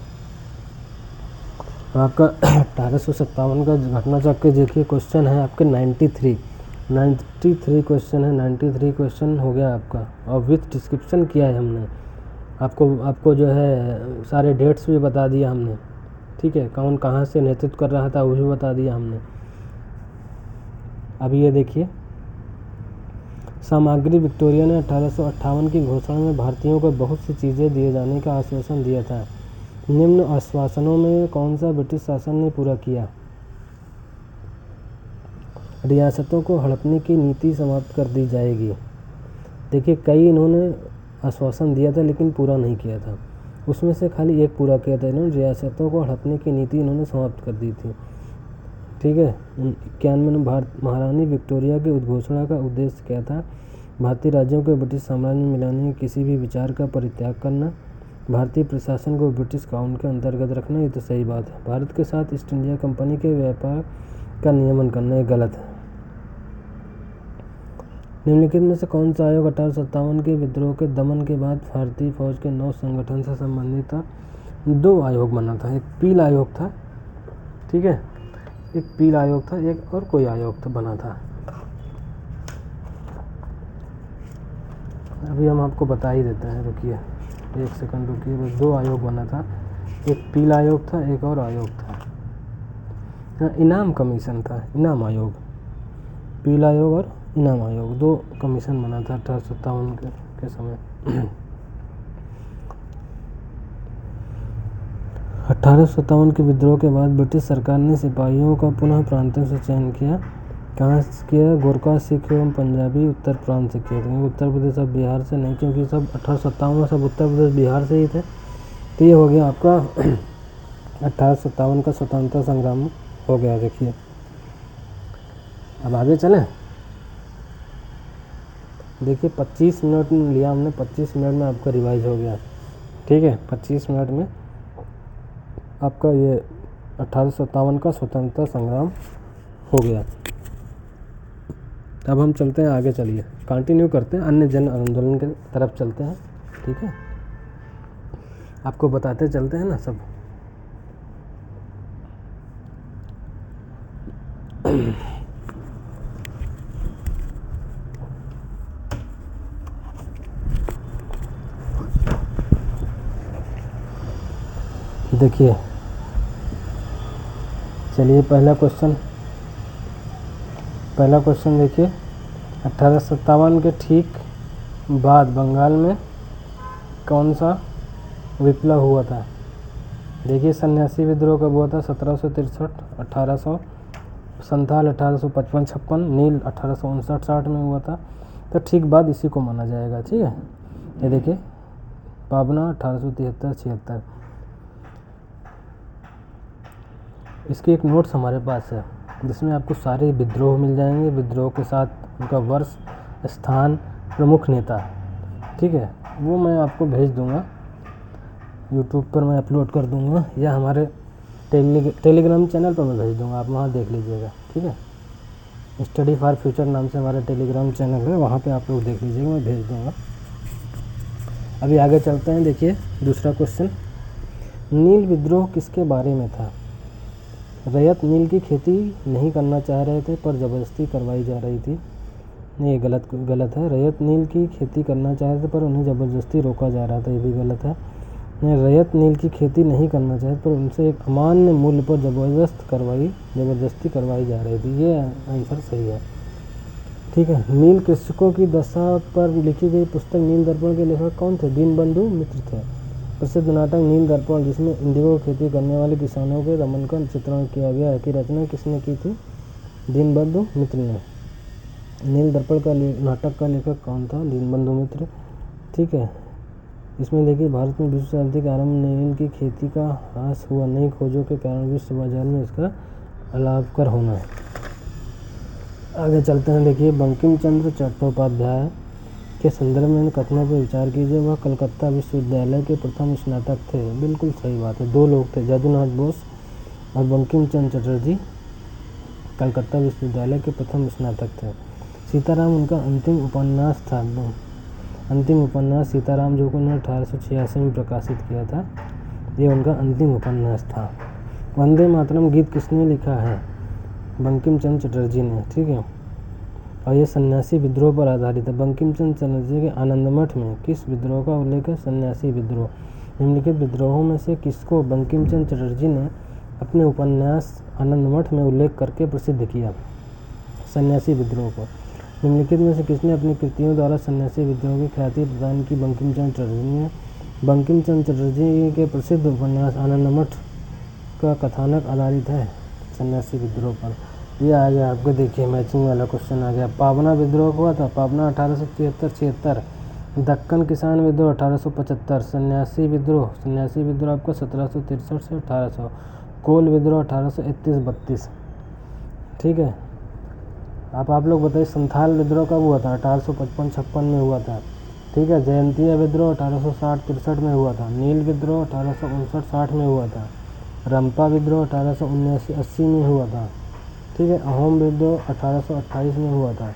Speaker 1: आपका 1857 का घटना चक्र देखिए क्वेश्चन है आपके 93 क्वेश्चन है। 93 क्वेश्चन हो गया आपका, और विथ डिस्क्रिप्शन किया है हमने। आपको जो है सारे डेट्स भी बता दिया हमने। ठीक है, कौन कहाँ से नेतृत्व कर रहा था वो भी बता दिया हमने। अभी ये देखिए, सामग्री विक्टोरिया ने 1858 की घोषणा में भारतीयों को बहुत सी चीज़ें दिए जाने का आश्वासन दिया था। निम्न आश्वासनों में कौन सा ब्रिटिश शासन ने पूरा किया? रियासतों को हड़पने की नीति समाप्त कर दी जाएगी। देखिए कई इन्होंने आश्वासन दिया था लेकिन पूरा नहीं किया था, उसमें से खाली एक पूरा किया था इन्होंने। रियासतों को हड़पने की नीति इन्होंने समाप्त कर दी थी। ठीक है। 91 में महारानी विक्टोरिया की उद्घोषणा का उद्देश्य क्या था? भारतीय राज्यों को ब्रिटिश साम्राज्य में मिलाने के किसी भी विचार का परित्याग करना, भारतीय प्रशासन को ब्रिटिश कानून के अंतर्गत रखना, ये तो सही बात है। भारत के साथ ईस्ट इंडिया कंपनी के व्यापार का नियमन करना, ये गलत है। निम्नलिखित में से कौन सा आयोग 1857 के विद्रोह के दमन के बाद भारतीय फौज के नौ संगठन से संबंधित था? 2 आयोग बना था, एक पील आयोग था। ठीक है, एक पील आयोग था, एक और कोई आयोग था बना था। अभी हम आपको बता ही देते हैं, रुकिए 1 सेकंड रुकिए। बस 2 आयोग बना था, एक पील आयोग था, एक और आयोग था, इनाम कमीशन था, इनाम आयोग। पील आयोग और इनाम आयोग 2 कमीशन बना था 1857 के समय। 1857 के विद्रोह के बाद ब्रिटिश सरकार ने सिपाहियों का पुनः प्रांतों से चयन किया। कहाँ से किया? गोरखा, सिख एवं पंजाबी उत्तर प्रांत से किया था। उत्तर प्रदेश अब बिहार से नहीं, क्योंकि सब 1857 में सब उत्तर प्रदेश बिहार से ही थे। तो ये हो गया आपका 1857 का स्वतंत्रता संग्राम हो गया। देखिए अब आगे चलें। देखिए 25 मिनट में लिया हमने, 25 मिनट में आपका रिवाइज हो गया। ठीक है, 25 मिनट में आपका ये 1857 का स्वतंत्रता संग्राम हो गया। अब हम चलते हैं आगे, चलिए कंटिन्यू करते हैं, अन्य जन आंदोलन के तरफ चलते हैं। ठीक है, आपको बताते चलते हैं ना सब। देखिए, चलिए पहला क्वेश्चन देखिए, 1857 के ठीक बाद बंगाल में कौन सा विप्लव हुआ था? देखिए, सन्यासी विद्रोह कब हुआ था? 1763, 1800 संथाल 1855-56, नील 1859-60 में हुआ था। तो ठीक बाद इसी को माना जाएगा। ठीक है, ये देखिए पाबना 1873-76। इसके एक नोट्स हमारे पास है जिसमें आपको सारे विद्रोह मिल जाएंगे, विद्रोह के साथ उनका वर्ष, स्थान, प्रमुख नेता। ठीक है, वो मैं आपको भेज दूंगा, यूट्यूब पर मैं अपलोड कर दूंगा, या हमारे टेलीग्राम चैनल पर मैं भेज दूंगा, आप वहाँ देख लीजिएगा। ठीक है, स्टडी फॉर फ्यूचर नाम से हमारा टेलीग्राम चैनल है, वहाँ पे आप लोग देख लीजिएगा, मैं भेज दूंगा। अभी आगे चलते हैं। देखिए दूसरा क्वेश्चन, नील विद्रोह किसके बारे में था? रैयत नील की खेती नहीं करना चाह रहे थे पर ज़बरदस्ती करवाई जा रही थी। नहीं, ये गलत है। रैयत नील की खेती करना चाह रहे थे पर उन्हें ज़बरदस्ती रोका जा रहा था, ये भी गलत है। रैयत नील की खेती नहीं करना चाहते पर उनसे एक अमान्य मूल्य पर ज़बरदस्ती करवाई जा रही थी, ये आंसर सही है। ठीक है, नील कृषकों की दशा पर लिखी गई पुस्तक नील दर्पण के लेखक कौन थे? दीनबंधु मित्र थे। प्रसिद्ध नाटक नील दर्पण, जिसमें इंडिगो खेती करने वाले किसानों के दमन का चित्रण किया गया है, की रचना किसने की थी? दीनबंधु मित्र ने। नील दर्पण का नाटक का लेखक कौन था? दीनबंधु मित्र। ठीक है, इसमें देखिए, भारत में विश्व शताब्दी के आरंभ में नील की खेती का ह्रास हुआ, नई खोजों के कारण विश्व बाजार में इसका अलाभकर होना है। आगे चलते हैं। देखिए, बंकिम चंद्र चट्टोपाध्याय के संदर्भ में कथनों पर विचार कीजिए। वह कलकत्ता विश्वविद्यालय के प्रथम स्नातक थे। बिल्कुल सही बात है, दो लोग थे, जादूनाथ बोस और बंकिम चंद्र चटर्जी कलकत्ता विश्वविद्यालय के प्रथम स्नातक थे। सीताराम उनका अंतिम उपन्यास था। अंतिम उपन्यास सीताराम, जो कि उन्होंने 1886 में प्रकाशित किया था, ये उनका अंतिम उपन्यास था। वंदे मातरम गीत किसने लिखा है? बंकिम चंद्र चटर्जी ने। ठीक है, और ये सन्यासी विद्रोह पर आधारित है। बंकिम चंद्र चटर्जी के आनंदमठ में किस विद्रोह का उल्लेख है? सन्यासी विद्रोह। निम्नलिखित विद्रोहों में से किसको बंकिम चंद्र चटर्जी ने अपने उपन्यास आनंदमठ में उल्लेख करके प्रसिद्ध किया? सन्यासी विद्रोह को। निम्नलिखित में से किसने अपनी कृतियों द्वारा सन्यासी विद्रोह की ख्याति प्रदान की? बंकिम चंद्र चटर्जी ने। बंकिम चंद्र चटर्जी के प्रसिद्ध उपन्यास आनंदमठ का कथानक आधारित है सन्यासी विद्रोह पर। ये आ गया आपको, देखिए मैचिंग वाला क्वेश्चन आ गया। पाबना विद्रोह हुआ था, पाबना 1873-76। दक्कन किसान विद्रोह 1875। सन्यासी विद्रोह आपका 1763 से 1800। कोल विद्रोह 1831-32। ठीक है, आप लोग बताइए, संथाल विद्रोह कब हुआ था? 1855-56 में हुआ था। ठीक है, जयंतिया विद्रोह 1860-63 में हुआ था। नील विद्रोह 1859-60 में हुआ था। रंपा विद्रोह 1879-80 में हुआ था। ठीक है, अहोम विद्रोह 1828 में हुआ था।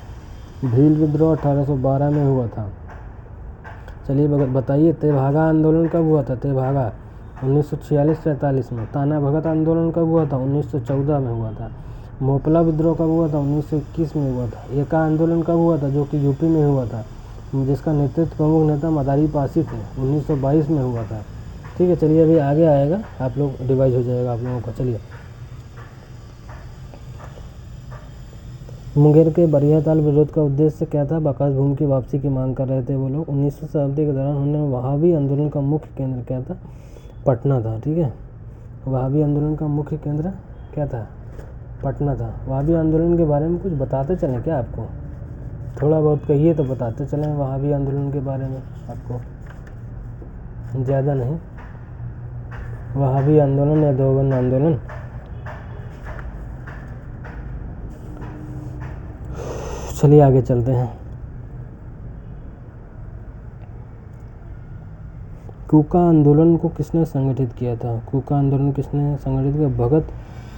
Speaker 1: भील विद्रोह 1812 में हुआ था। चलिए बताइए, तेभागा आंदोलन कब हुआ था? तेभागा 1946-43 में। ताना भगत आंदोलन कब हुआ था? 1914 में हुआ था। मोपला विद्रोह कब हुआ था? 1921 में हुआ था। एका आंदोलन कब हुआ था? जो कि यूपी में हुआ था, जिसका नेतृत्व प्रमुख नेता मदारी पासी थे, 1922 में हुआ था। ठीक है, चलिए अभी आगे आएगा, आप लोग डिवाइड हो जाएगा आप लोगों का। चलिए, मुंगेर के बरियाताल विरोध का उद्देश्य क्या था? बकास भूमि की वापसी की मांग कर रहे थे वो लोग। 19वीं शताब्दी के दौरान होने वहाबी आंदोलन का मुख्य केंद्र क्या था? पटना था। ठीक है, वहाबी आंदोलन का मुख्य केंद्र क्या था? पटना था। वहाबी आंदोलन के बारे में कुछ बताते चलें क्या आपको? थोड़ा बहुत कहिए तो बताते चलें वहाबी आंदोलन के बारे में आपको, ज़्यादा नहीं। वहाबी आंदोलन या देवबंद आंदोलन। चलिए आगे चलते हैं। कूका आंदोलन को किसने संगठित किया था? कूका आंदोलन किसने संगठित किया? भगत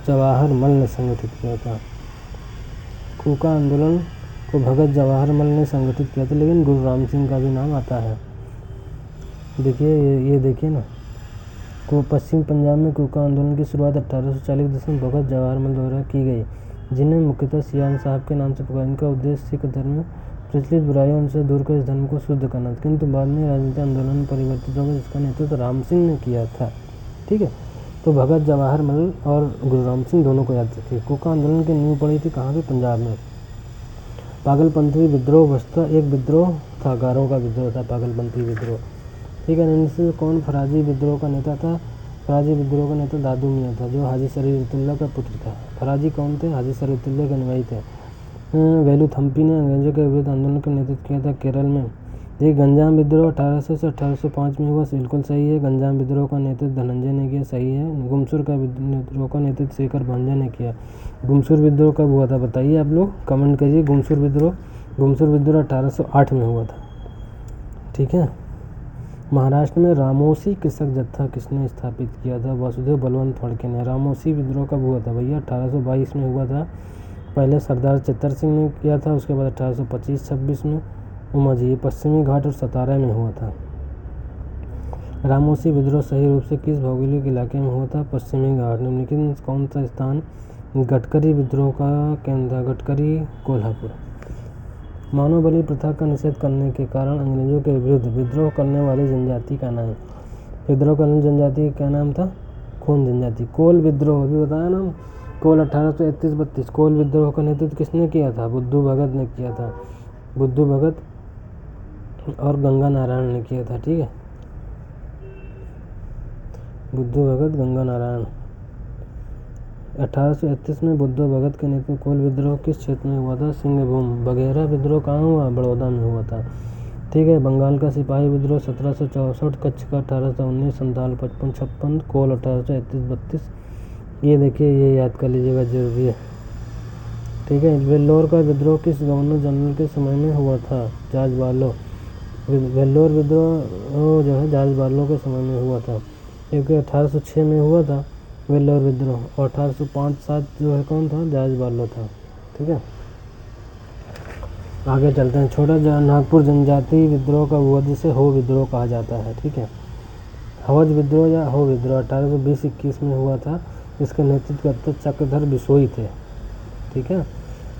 Speaker 1: जवाहर मल ने संगठित किया था। कूका आंदोलन को भगत जवाहरलाल ने संगठित किया था, लेकिन गुरु राम सिंह का भी नाम आता है। देखिए ये देखिए ना, को पश्चिम पंजाब में कुका आंदोलन की शुरुआत 1840 में भगत जवाहरलाल द्वारा की गई, जिन्हें मुख्यतः सियान साहब के नाम से पुकारा। इनका उद्देश्य सिख धर्म में प्रचलित बुराइयों उनसे दूर कर इस धर्म को शुद्ध करना, किंतु बाद में राजनीतिक आंदोलन में परिवर्तित होकर जिसका नेतृत्व राम सिंह ने किया था। ठीक है, तो भगत जवाहरलाल और गुरु राम सिंह दोनों को याद रखिए। कुका आंदोलन की नींव पड़ी थी कहाँ पे? पंजाब में। पागलपंथी विद्रोह वस्तुतः एक विद्रोह था, गारों का विद्रोह था पागलपंथी विद्रोह। ठीक है, इनसे कौन फराजी विद्रोह का नेता था? फराजी विद्रोह का नेता दादू मियाँ था, जो हाजी शरीयतुल्लाह का पुत्र था। फराजी कौन थे? हाजी शरीयतुल्लाह के अनुयायी थे। वेलुथम्पी ने अंग्रेजों के विरुद्ध आंदोलन का नेतृत्व किया था केरल में। ये गंजाम विद्रोह 1800 से 1805 में हुआ, बिल्कुल सही है। गंजाम विद्रोह का नेतृत्व धनंजय ने किया, सही है। गुमसुर का विद्रोह का नेतृत्व शेखर भांजा ने किया। गुमसुर विद्रोह कब हुआ था बताइए आप लोग, कमेंट करिए। गुमसुर विद्रोह 1808 में हुआ था। ठीक है। महाराष्ट्र में रामोसी कृषक जत्था किसने स्थापित किया था? वासुदेव बलवंत फड़के ने। रामोसी विद्रोह कब हुआ था भैया? 1822 में हुआ था। पहले सरदार चित्तर सिंह ने किया था, उसके बाद 1825-26 में उमाजी पश्चिमी घाट और सतारा में हुआ था। रामोसी विद्रोह सही रूप से किस भौगोलिक इलाके में हुआ था? पश्चिमी घाट। निम्नलिखित में कौन सा स्थान गडकरी विद्रोह का केंद्र था? गडकरी कोल्हापुर। मानव बलि प्रथा का निषेध करने के कारण अंग्रेजों के विरुद्ध विद्रोह करने वाली जनजाति का नाम, विद्रोह करने जनजाति का क्या नाम था? खोन जनजाति। कोल विद्रोह अभी बताया ना, कोल 1831-32। कोल विद्रोह का नेतृत्व किसने किया था? बुद्धू भगत ने किया था। बुद्धू भगत और गंगा नारायण ने किया था। ठीक है, बुद्धू भगत गंगा नारायण। 1831 में बुद्धू भगत के नेतृत्व कोल विद्रोह किस क्षेत्र में हुआ था? सिंहभूम। बघेरा विद्रोह कहाँ हुआ? बड़ौदा में हुआ था। ठीक है, बंगाल का सिपाही विद्रोह 1764, कच्छ का 1819, संथाल 55-56, कोल 1831-32। ये देखिए, ये याद कर लीजिएगा, जरूरी है। ठीक है, वेल्लोर का विद्रोह किस गवर्नर जनरल के समय में हुआ था? George Barlow. वेल्लोर विद्रोह जो है जॉर्ज बार्लो के समय में हुआ था, क्योंकि 1806 में हुआ था वेल्लोर विद्रोह, और 1805-7 जो है कौन था? जॉर्ज बार्लो था। ठीक है, आगे चलते हैं। छोटा नागपुर जनजाति विद्रोह का हुआ, जिसे हो विद्रोह कहा जाता है। ठीक है, हवज विद्रोह या हो विद्रोह 1820-21 में हुआ था, जिसका नेतृत्व करते चक्रधर बिशोई थे। ठीक है,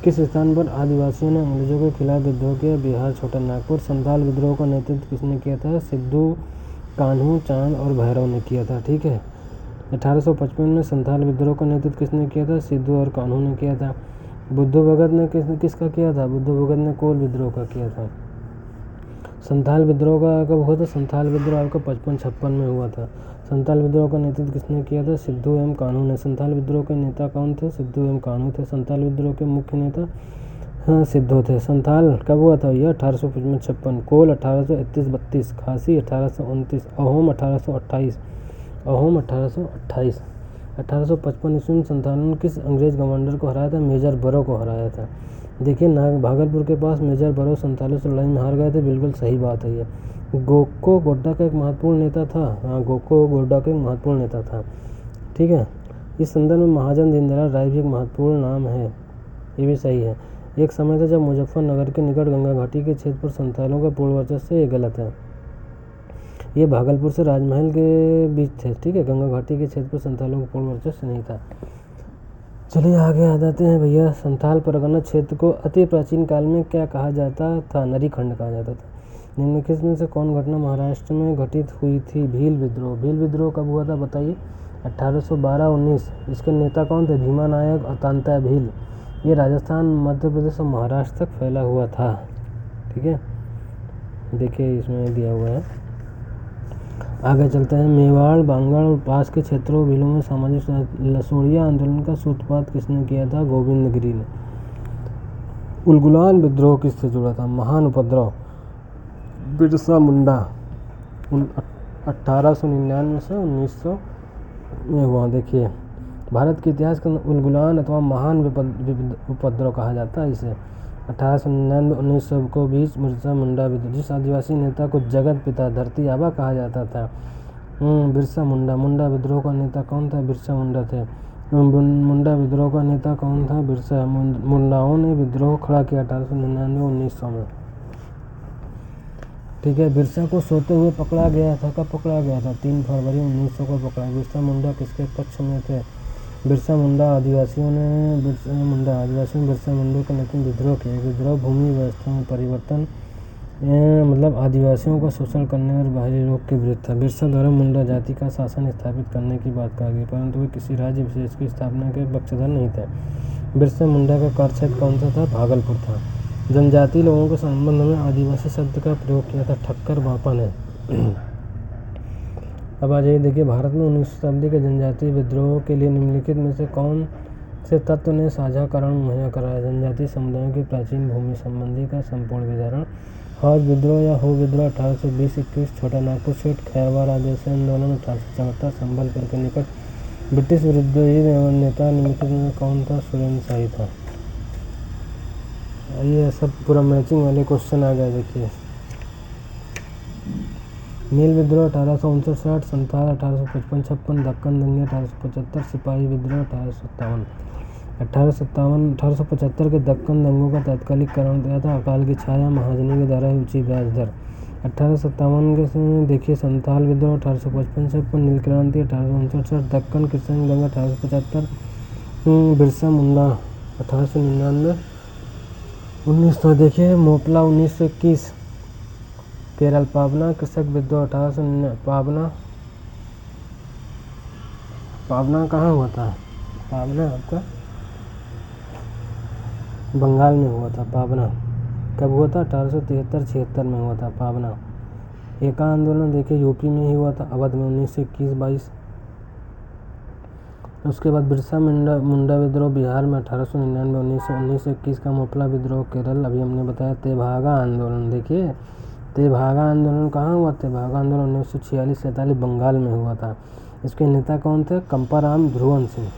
Speaker 1: किस स्थान पर आदिवासियों ने अंग्रेजों के खिलाफ विद्रोह किया? बिहार, छोटा नागपुर। संथाल विद्रोह का नेतृत्व किसने किया था? सिद्धू, कान्हू, चांद और भैरव ने किया था। ठीक है, 1855 में संथाल विद्रोह का नेतृत्व किसने किया था? सिद्धू और कान्हू ने किया था। बुद्धू भगत ने किसका किया था? बुद्धू भगत ने कोल विद्रोह का किया था। संथाल विद्रोह का कब हुआ था? संथाल विद्रोह आपका 55-56 में हुआ था। संथाल विद्रोह का नेतृत्व किसने किया था? सिद्धू एवं कान्हू ने। संथाल विद्रोह के नेता कौन थे? सिद्धू एवं कान्हू थे। संथाल विद्रोह के मुख्य नेता सिद्धू थे। संथाल कब हुआ था? यह 1855-56। कोल 1831-32, खासी 1829, अहोम 1828। अहोम 1828। 1855 ईस्वी में संथालों ने किस अंग्रेज कमांडर को हराया था? मेजर बरो को हराया था। देखिए, भागलपुर के पास मेजर बरो संथालों से लड़ाई में हार गए थे, बिल्कुल सही बात है ये। गोको गोड्डा का एक महत्वपूर्ण नेता था। हाँ, गोको गोड्डा का एक महत्वपूर्ण नेता था। ठीक है, इस संदर्भ में महाजन दीनदयाल राय भी एक महत्वपूर्ण नाम है, ये भी सही है। एक समय था जब मुजफ्फरनगर के निकट गंगा घाटी के क्षेत्र पर संथालों का पूर्ण वर्चस्व, ये गलत है। ये भागलपुर से राजमहल के बीच थे। ठीक है, गंगा घाटी के क्षेत्र पर संथालों का पूर्ण वर्चस्व नहीं था। चलिए आगे आ जाते हैं भैया। संथाल परगना क्षेत्र को अति प्राचीन काल में क्या कहा जाता था? नरी खंड कहा जाता था। निम्नलिखित में से कौन घटना महाराष्ट्र में घटित हुई थी? भील विद्रोह। भील विद्रोह कब हुआ था बताइए? 1812-19। इसके नेता कौन थे? भीमा नायक और तांता भील। ये राजस्थान, मध्य प्रदेश और महाराष्ट्र तक फैला हुआ था। ठीक है, देखिए इसमें दिया हुआ है। आगे चलते हैं। मेवाड़, बांगड़ और पास के क्षेत्रों भीलों में सामाजिक लसोड़िया आंदोलन का सूत्रपात किसने किया था? गोविंद गिरी ने। उलगुलान विद्रोह किससे जुड़ा था? महान उपद्रव, बिरसा मुंडा। 1899 से 1900 में हुआ। देखिए, भारत के इतिहास का उलगुलान अथवा महान उपद्रव कहा जाता है इसे। 1899-1900 को बीच बिरसा मुंडा विद्रोह। जिस आदिवासी नेता को जगत पिता धरती आबा कहा जाता था, बिरसा मुंडा। मुंडा विद्रोह का नेता कौन था? बिरसा मुंडा थे। मुंडा विद्रोह का नेता कौन था? बिरसा मुंडाओं ने विद्रोह खड़ा किया 1899-1900 में। ठीक है, बिरसा को सोते हुए पकड़ा गया था। कब पकड़ा गया था? 3 फरवरी 1900 को पकड़ा। बिरसा मुंडा किसके पक्ष में थे? बिरसा मुंडा आदिवासियों ने बिरसा मुंडा के नेतृत्व में विद्रोह किया। विद्रोह भूमि व्यवस्था में परिवर्तन मतलब आदिवासियों का शोषण करने और बाहरी लोग के विरुद्ध था। बिरसा द्वारा मुंडा जाति का शासन स्थापित करने की बात कही गई, परंतु वे किसी राज्य विशेष की स्थापना के पक्षधर नहीं थे। बिरसा मुंडा का कार्यक्षेत्र कौन सा था? भागलपुर था। जनजातीय लोगों के संबंध में आदिवासी शब्द का प्रयोग किया था ठक्कर बापा ने। अब आ जाइए, देखिए भारत में 19वीं शताब्दी के जनजातीय विद्रोह के लिए निम्नलिखित में से कौन से तत्व ने साझाकरण मुहैया कराया? जनजातीय समुदायों की प्राचीन भूमि संबंधी का संपूर्ण विवरण। हौज विद्रोह या हो विद्रोह 1820-21, छोटा नागपुर सीट, खैरवार आदिवासी आंदोलन 1874, संबलपुर के निकट ब्रिटिश विद्रोही नेता निम्नलिखित में कौन था? सुरेंद्र शाही था। ये सब पूरा मैचिंग वाले क्वेश्चन आ गए। देखिए, नील विद्रोह 1859-60, संथाल 1855-56, दक्कन दंगे 1875, सिपाही विद्रोह 1857। 1875 के दक्कन दंगों का तात्कालिक कारण दिया था अकाल की छाया, महाजनी के द्वारा ऊंची ब्याज दर। 1857 के देखिए संथाल विद्रोह 1855-56, नील क्रांति 1859-60, दक्कन किसान दंगा 1875, बिरसा मुंडा 1899-1900। देखिए मोपला 1921, केरल पावना कृषक विद्रोह 1899। पावना कहाँ हुआ था? पावना आपका बंगाल में हुआ था। पावना कब हुआ था? 1873-76 में हुआ था पावना। एका आंदोलन देखिए यूपी में ही हुआ था, अवध में 1921-22। उसके बाद बिरसा मुंडा विद्रोह बिहार में 1899-1921 का। मोपला विद्रोह केरल, अभी हमने बताया। तेभागा आंदोलन, देखिए तेभागा आंदोलन कहाँ हुआ? तेभागा आंदोलन 1946-47 बंगाल में हुआ था। इसके नेता कौन थे? कंपाराम भुवन सिंह।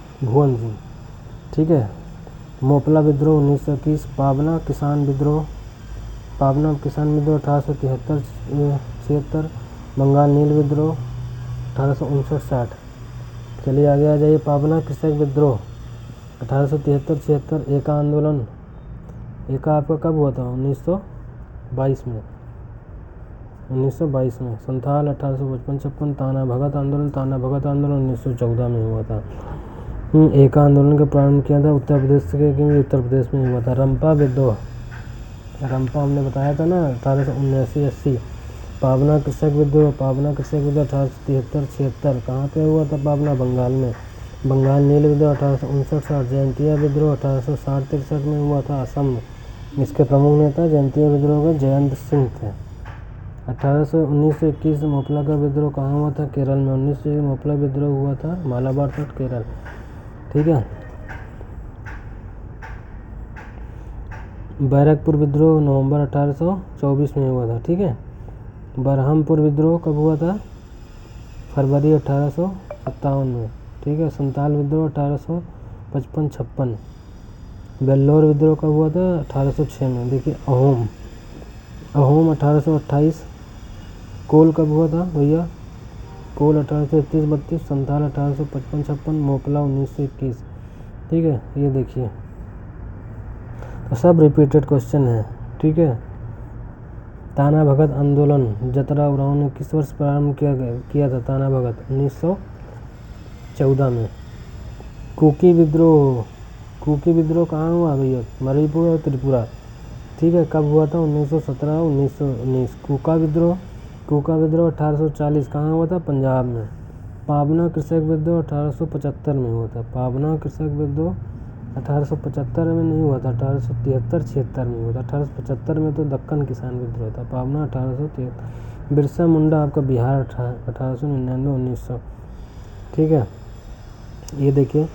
Speaker 1: ठीक है। मोपला विद्रोह 1921। पावना किसान विद्रोह 1873-76, बंगाल नील विद्रोह 1859-60। चलिए आगे आ जाइए। पावना कृषक विद्रोह 1873-76। एका आंदोलन, एका आपका कब हुआ था? 1922 में। संथाल 1855-56, ताना भगत आंदोलन 1914 में हुआ था। एका आंदोलन का प्रारंभ किया था उत्तर प्रदेश में हुआ था। रंपा विद्रोह, रंपा हमने बताया था ना 1879-80। पावना कृषक विद्रोह 1873-76 कहाँ पे हुआ था? पावना बंगाल में। बंगाल नील विद्रोह 1859-60। जयंतिया विद्रोह 1860-63 में हुआ था असम में। इसके प्रमुख नेता जयंतिया विद्रोह के जयंत सिंह थे। 1921 मोपला का विद्रोह कहाँ हुआ था? केरल में। 1921 मोपला विद्रोह हुआ था मालाबार तट, केरल। ठीक है। बैरकपुर विद्रोह नवंबर 1824 में हुआ था। ठीक है। बरहमपुर विद्रोह कब हुआ था? फरवरी 1857 में। ठीक है। संताल विद्रोह 1855-56। बेल्लौर विद्रोह कब हुआ था? 1806 में। देखिए अहोम 1828। कोल कब हुआ था भैया? कोल 1831-32। संथाल 1855-56। मोपला 1921। ठीक है। ये देखिए तो सब रिपीटेड क्वेश्चन है। ठीक है। ताना भगत आंदोलन जतरा उरांव ने किस वर्ष प्रारंभ किया था? ताना भगत 1914 में। कुकी विद्रोह कहाँ हुआ भैया? मणिपुर और त्रिपुरा। ठीक है। कब हुआ था? 1917-1919। कुका विद्रोह 1840 कहाँ हुआ था? पंजाब में। पावना कृषक विद्रोह 1875 में हुआ था। पावना कृषक विद्रोह 1875 में नहीं हुआ था, 1873-76 में हुआ था। 1875 में तो दक्कन किसान विद्रोह था। पावना 1873। बिरसा मुंडा आपका बिहार 1899-1900। ठीक है। ये देखिए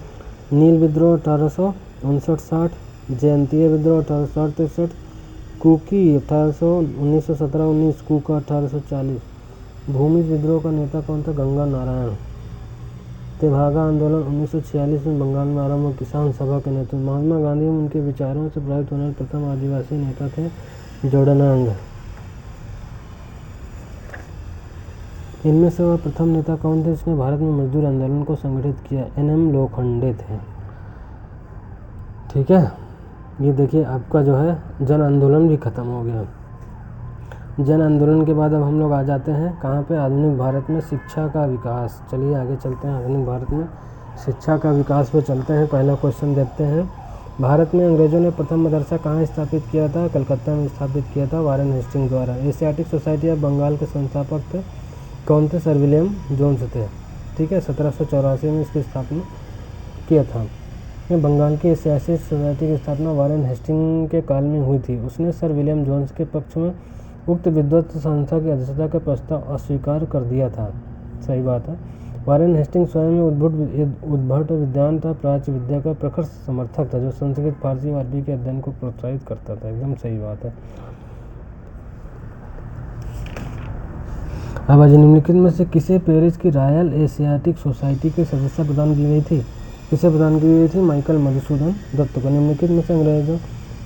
Speaker 1: नील विद्रोह 1859-60, जयंतीय विद्रोह 1860-63, कुकी 1917-19, कुका 1840। भूमि विद्रोह का नेता कौन था? गंगा नारायण। तेभागा आंदोलन 1946 में बंगाल में आरंभ हुआ, किसान सभा के नेतृत्व। महात्मा गांधी में उनके विचारों से प्रभावित होने वाले प्रथम आदिवासी नेता थे जोड़नांग। इनमें से वह प्रथम नेता कौन थे जिसने भारत में मजदूर आंदोलन को संगठित किया? NM लोखंडे थे। ठीक है, ये देखिए आपका जो है जन आंदोलन भी खत्म हो गया। जन आंदोलन के बाद अब हम लोग आ जाते हैं कहाँ पे? आधुनिक भारत में शिक्षा का विकास। चलिए आगे चलते हैं, आधुनिक भारत में शिक्षा का विकास पे चलते हैं। पहला क्वेश्चन देखते हैं, भारत में अंग्रेजों ने प्रथम मदरसा कहाँ स्थापित किया था? कलकत्ता में स्थापित किया था वारेन हेस्टिंग द्वारा। एशियाटिक सोसाइटी ऑफ बंगाल के संस्थापक थे कौन थे? सर विलियम जोन्स थे। ठीक है, 1784 में इसकी स्थापना किया था। बंगाल की एशियाटिक सोसाइटी की स्थापना वारेन हेस्टिंग के काल में हुई थी। उसने सर विलियम जोन्स के पक्ष में उक्त विद्वत संस्था की अध्यक्षता का प्रस्ताव अस्वीकार कर दिया था। सही बात है। वारेन हेस्टिंग स्वयं में उद्भट विद्वान था, प्राच्य विद्या का प्रखर समर्थक था, जो संस्कृत, फारसी और अरबी के अध्ययन को प्रोत्साहित करता था। एकदम सही बात है। अब निम्नलिखित में से किसे पेरिस की रॉयल एशियाटिक सोसाइटी की सदस्यता प्रदान की गई थी? किसे प्रदान की गई थी? माइकल मधुसूदन दत्त को। निम्नलिखित में से अंग्रेजों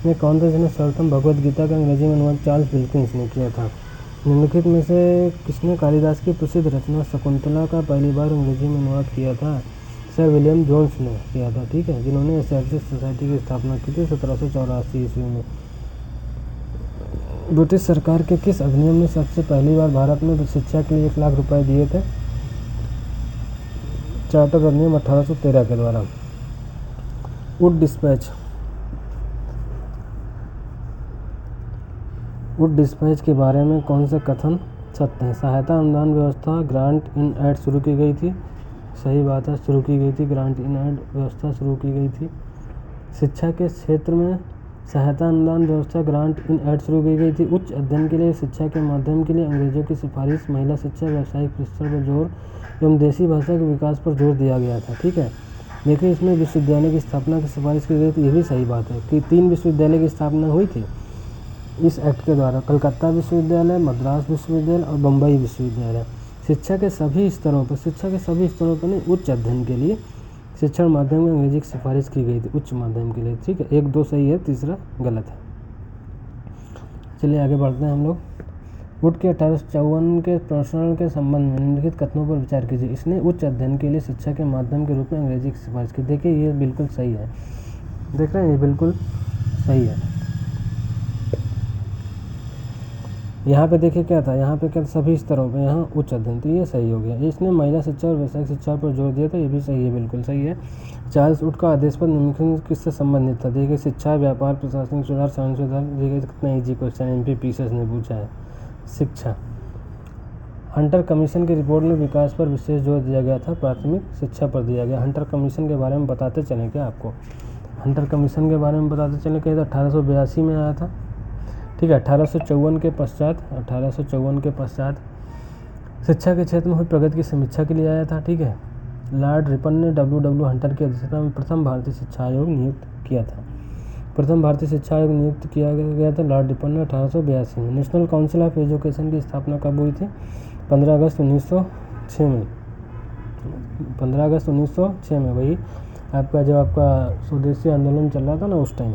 Speaker 1: में कौन था जिसने सर्वप्रथम भगवद गीता का अंग्रेजी में अनुवाद? चार्ल्स विल्किंस ने किया था। निम्नलिखित में से किसने कालिदास की प्रसिद्ध रचना शकुंतला का पहली बार अंग्रेजी में अनुवाद किया था? सर विलियम जोन्स ने किया था। ठीक है, जिन्होंने एशियाटिक सोसाइटी की स्थापना की थी 1784 ईस्वी में। ब्रिटिश सरकार के किस अधिनियम ने सबसे पहली बार भारत में शिक्षा के लिए 1 लाख रुपए दिए थे? चार्टर अधिनियम 1813 के द्वारा। वुड डिस्पैच के बारे में कौन से कथन सत्य हैं? सहायता अनुदान व्यवस्था ग्रांट इन एड शुरू की गई थी। सही बात है, शुरू की गई थी, ग्रांट इन एड व्यवस्था शुरू की गई थी। शिक्षा के क्षेत्र में सहायता अनुदान व्यवस्था ग्रांट इन एड शुरू की गई थी। उच्च अध्ययन के लिए शिक्षा के माध्यम के लिए अंग्रेजों की सिफारिश, महिला शिक्षा, व्यावसायिक प्रशिक्षण पर जोर एवं देसी भाषा के विकास पर जोर दिया गया था। ठीक है, देखिए इसमें विश्वविद्यालय की स्थापना की सिफारिश की गई थी। ये भी सही बात है कि 3 विश्वविद्यालय की स्थापना हुई थी इस एक्ट के द्वारा, कलकत्ता विश्वविद्यालय, मद्रास विश्वविद्यालय और बम्बई विश्वविद्यालय। शिक्षा के सभी स्तरों पर नहीं, उच्च अध्ययन के लिए शिक्षण माध्यम में अंग्रेजी की सिफारिश की गई थी, उच्च माध्यम के लिए। ठीक है, 1 2 सही है, तीसरा गलत है। चलिए आगे बढ़ते हैं हम लोग। वुड के 1854 के प्रसारण के संबंध में निम्नलिखित कथनों पर विचार कीजिए। इसने उच्च अध्ययन के लिए शिक्षा के माध्यम के रूप में अंग्रेजी की सिफारिश की। देखिए ये बिल्कुल सही है, देख रहे हैं, ये बिल्कुल सही है। यहाँ पे देखिए क्या था, यहाँ पे क्या सभी स्तरों पे, यहाँ उच्च अध्ययन, तो ये सही हो गया। इसने महिला शिक्षा और व्यावसायिक शिक्षा पर जोर दिया था, ये भी सही है, बिल्कुल सही है। चार्ल्स वुड का आदेश पर निम्नलिखित किससे संबंधित था? देखिए शिक्षा, व्यापार, प्रशासनिक सुधार, सामाजिक सुधार। देखिए कितना ईजी क्वेश्चन MPPCS ने पूछा है। शिक्षा, हंटर कमीशन की रिपोर्ट में विकास पर विशेष जोर दिया गया था, प्राथमिक शिक्षा पर दिया गया। हंटर कमीशन के बारे में बताते चलें क्या आपको? हंटर कमीशन के बारे में बताते चलें क्या? 1882 में आया था। ठीक है, 1854 के पश्चात शिक्षा के क्षेत्र में हुई प्रगति की समीक्षा के लिए आया था। ठीक है, लॉर्ड रिपन ने W हंटर की अध्यक्षता में प्रथम भारतीय शिक्षा आयोग नियुक्त किया था। लॉर्ड रिपन ने 1882 में। नेशनल काउंसिल ऑफ एजुकेशन की स्थापना कब हुई थी? 15 अगस्त 1906 में। 15 अगस्त 1906 में, वही आपका जब आपका स्वदेशी आंदोलन चल रहा था ना उस टाइम।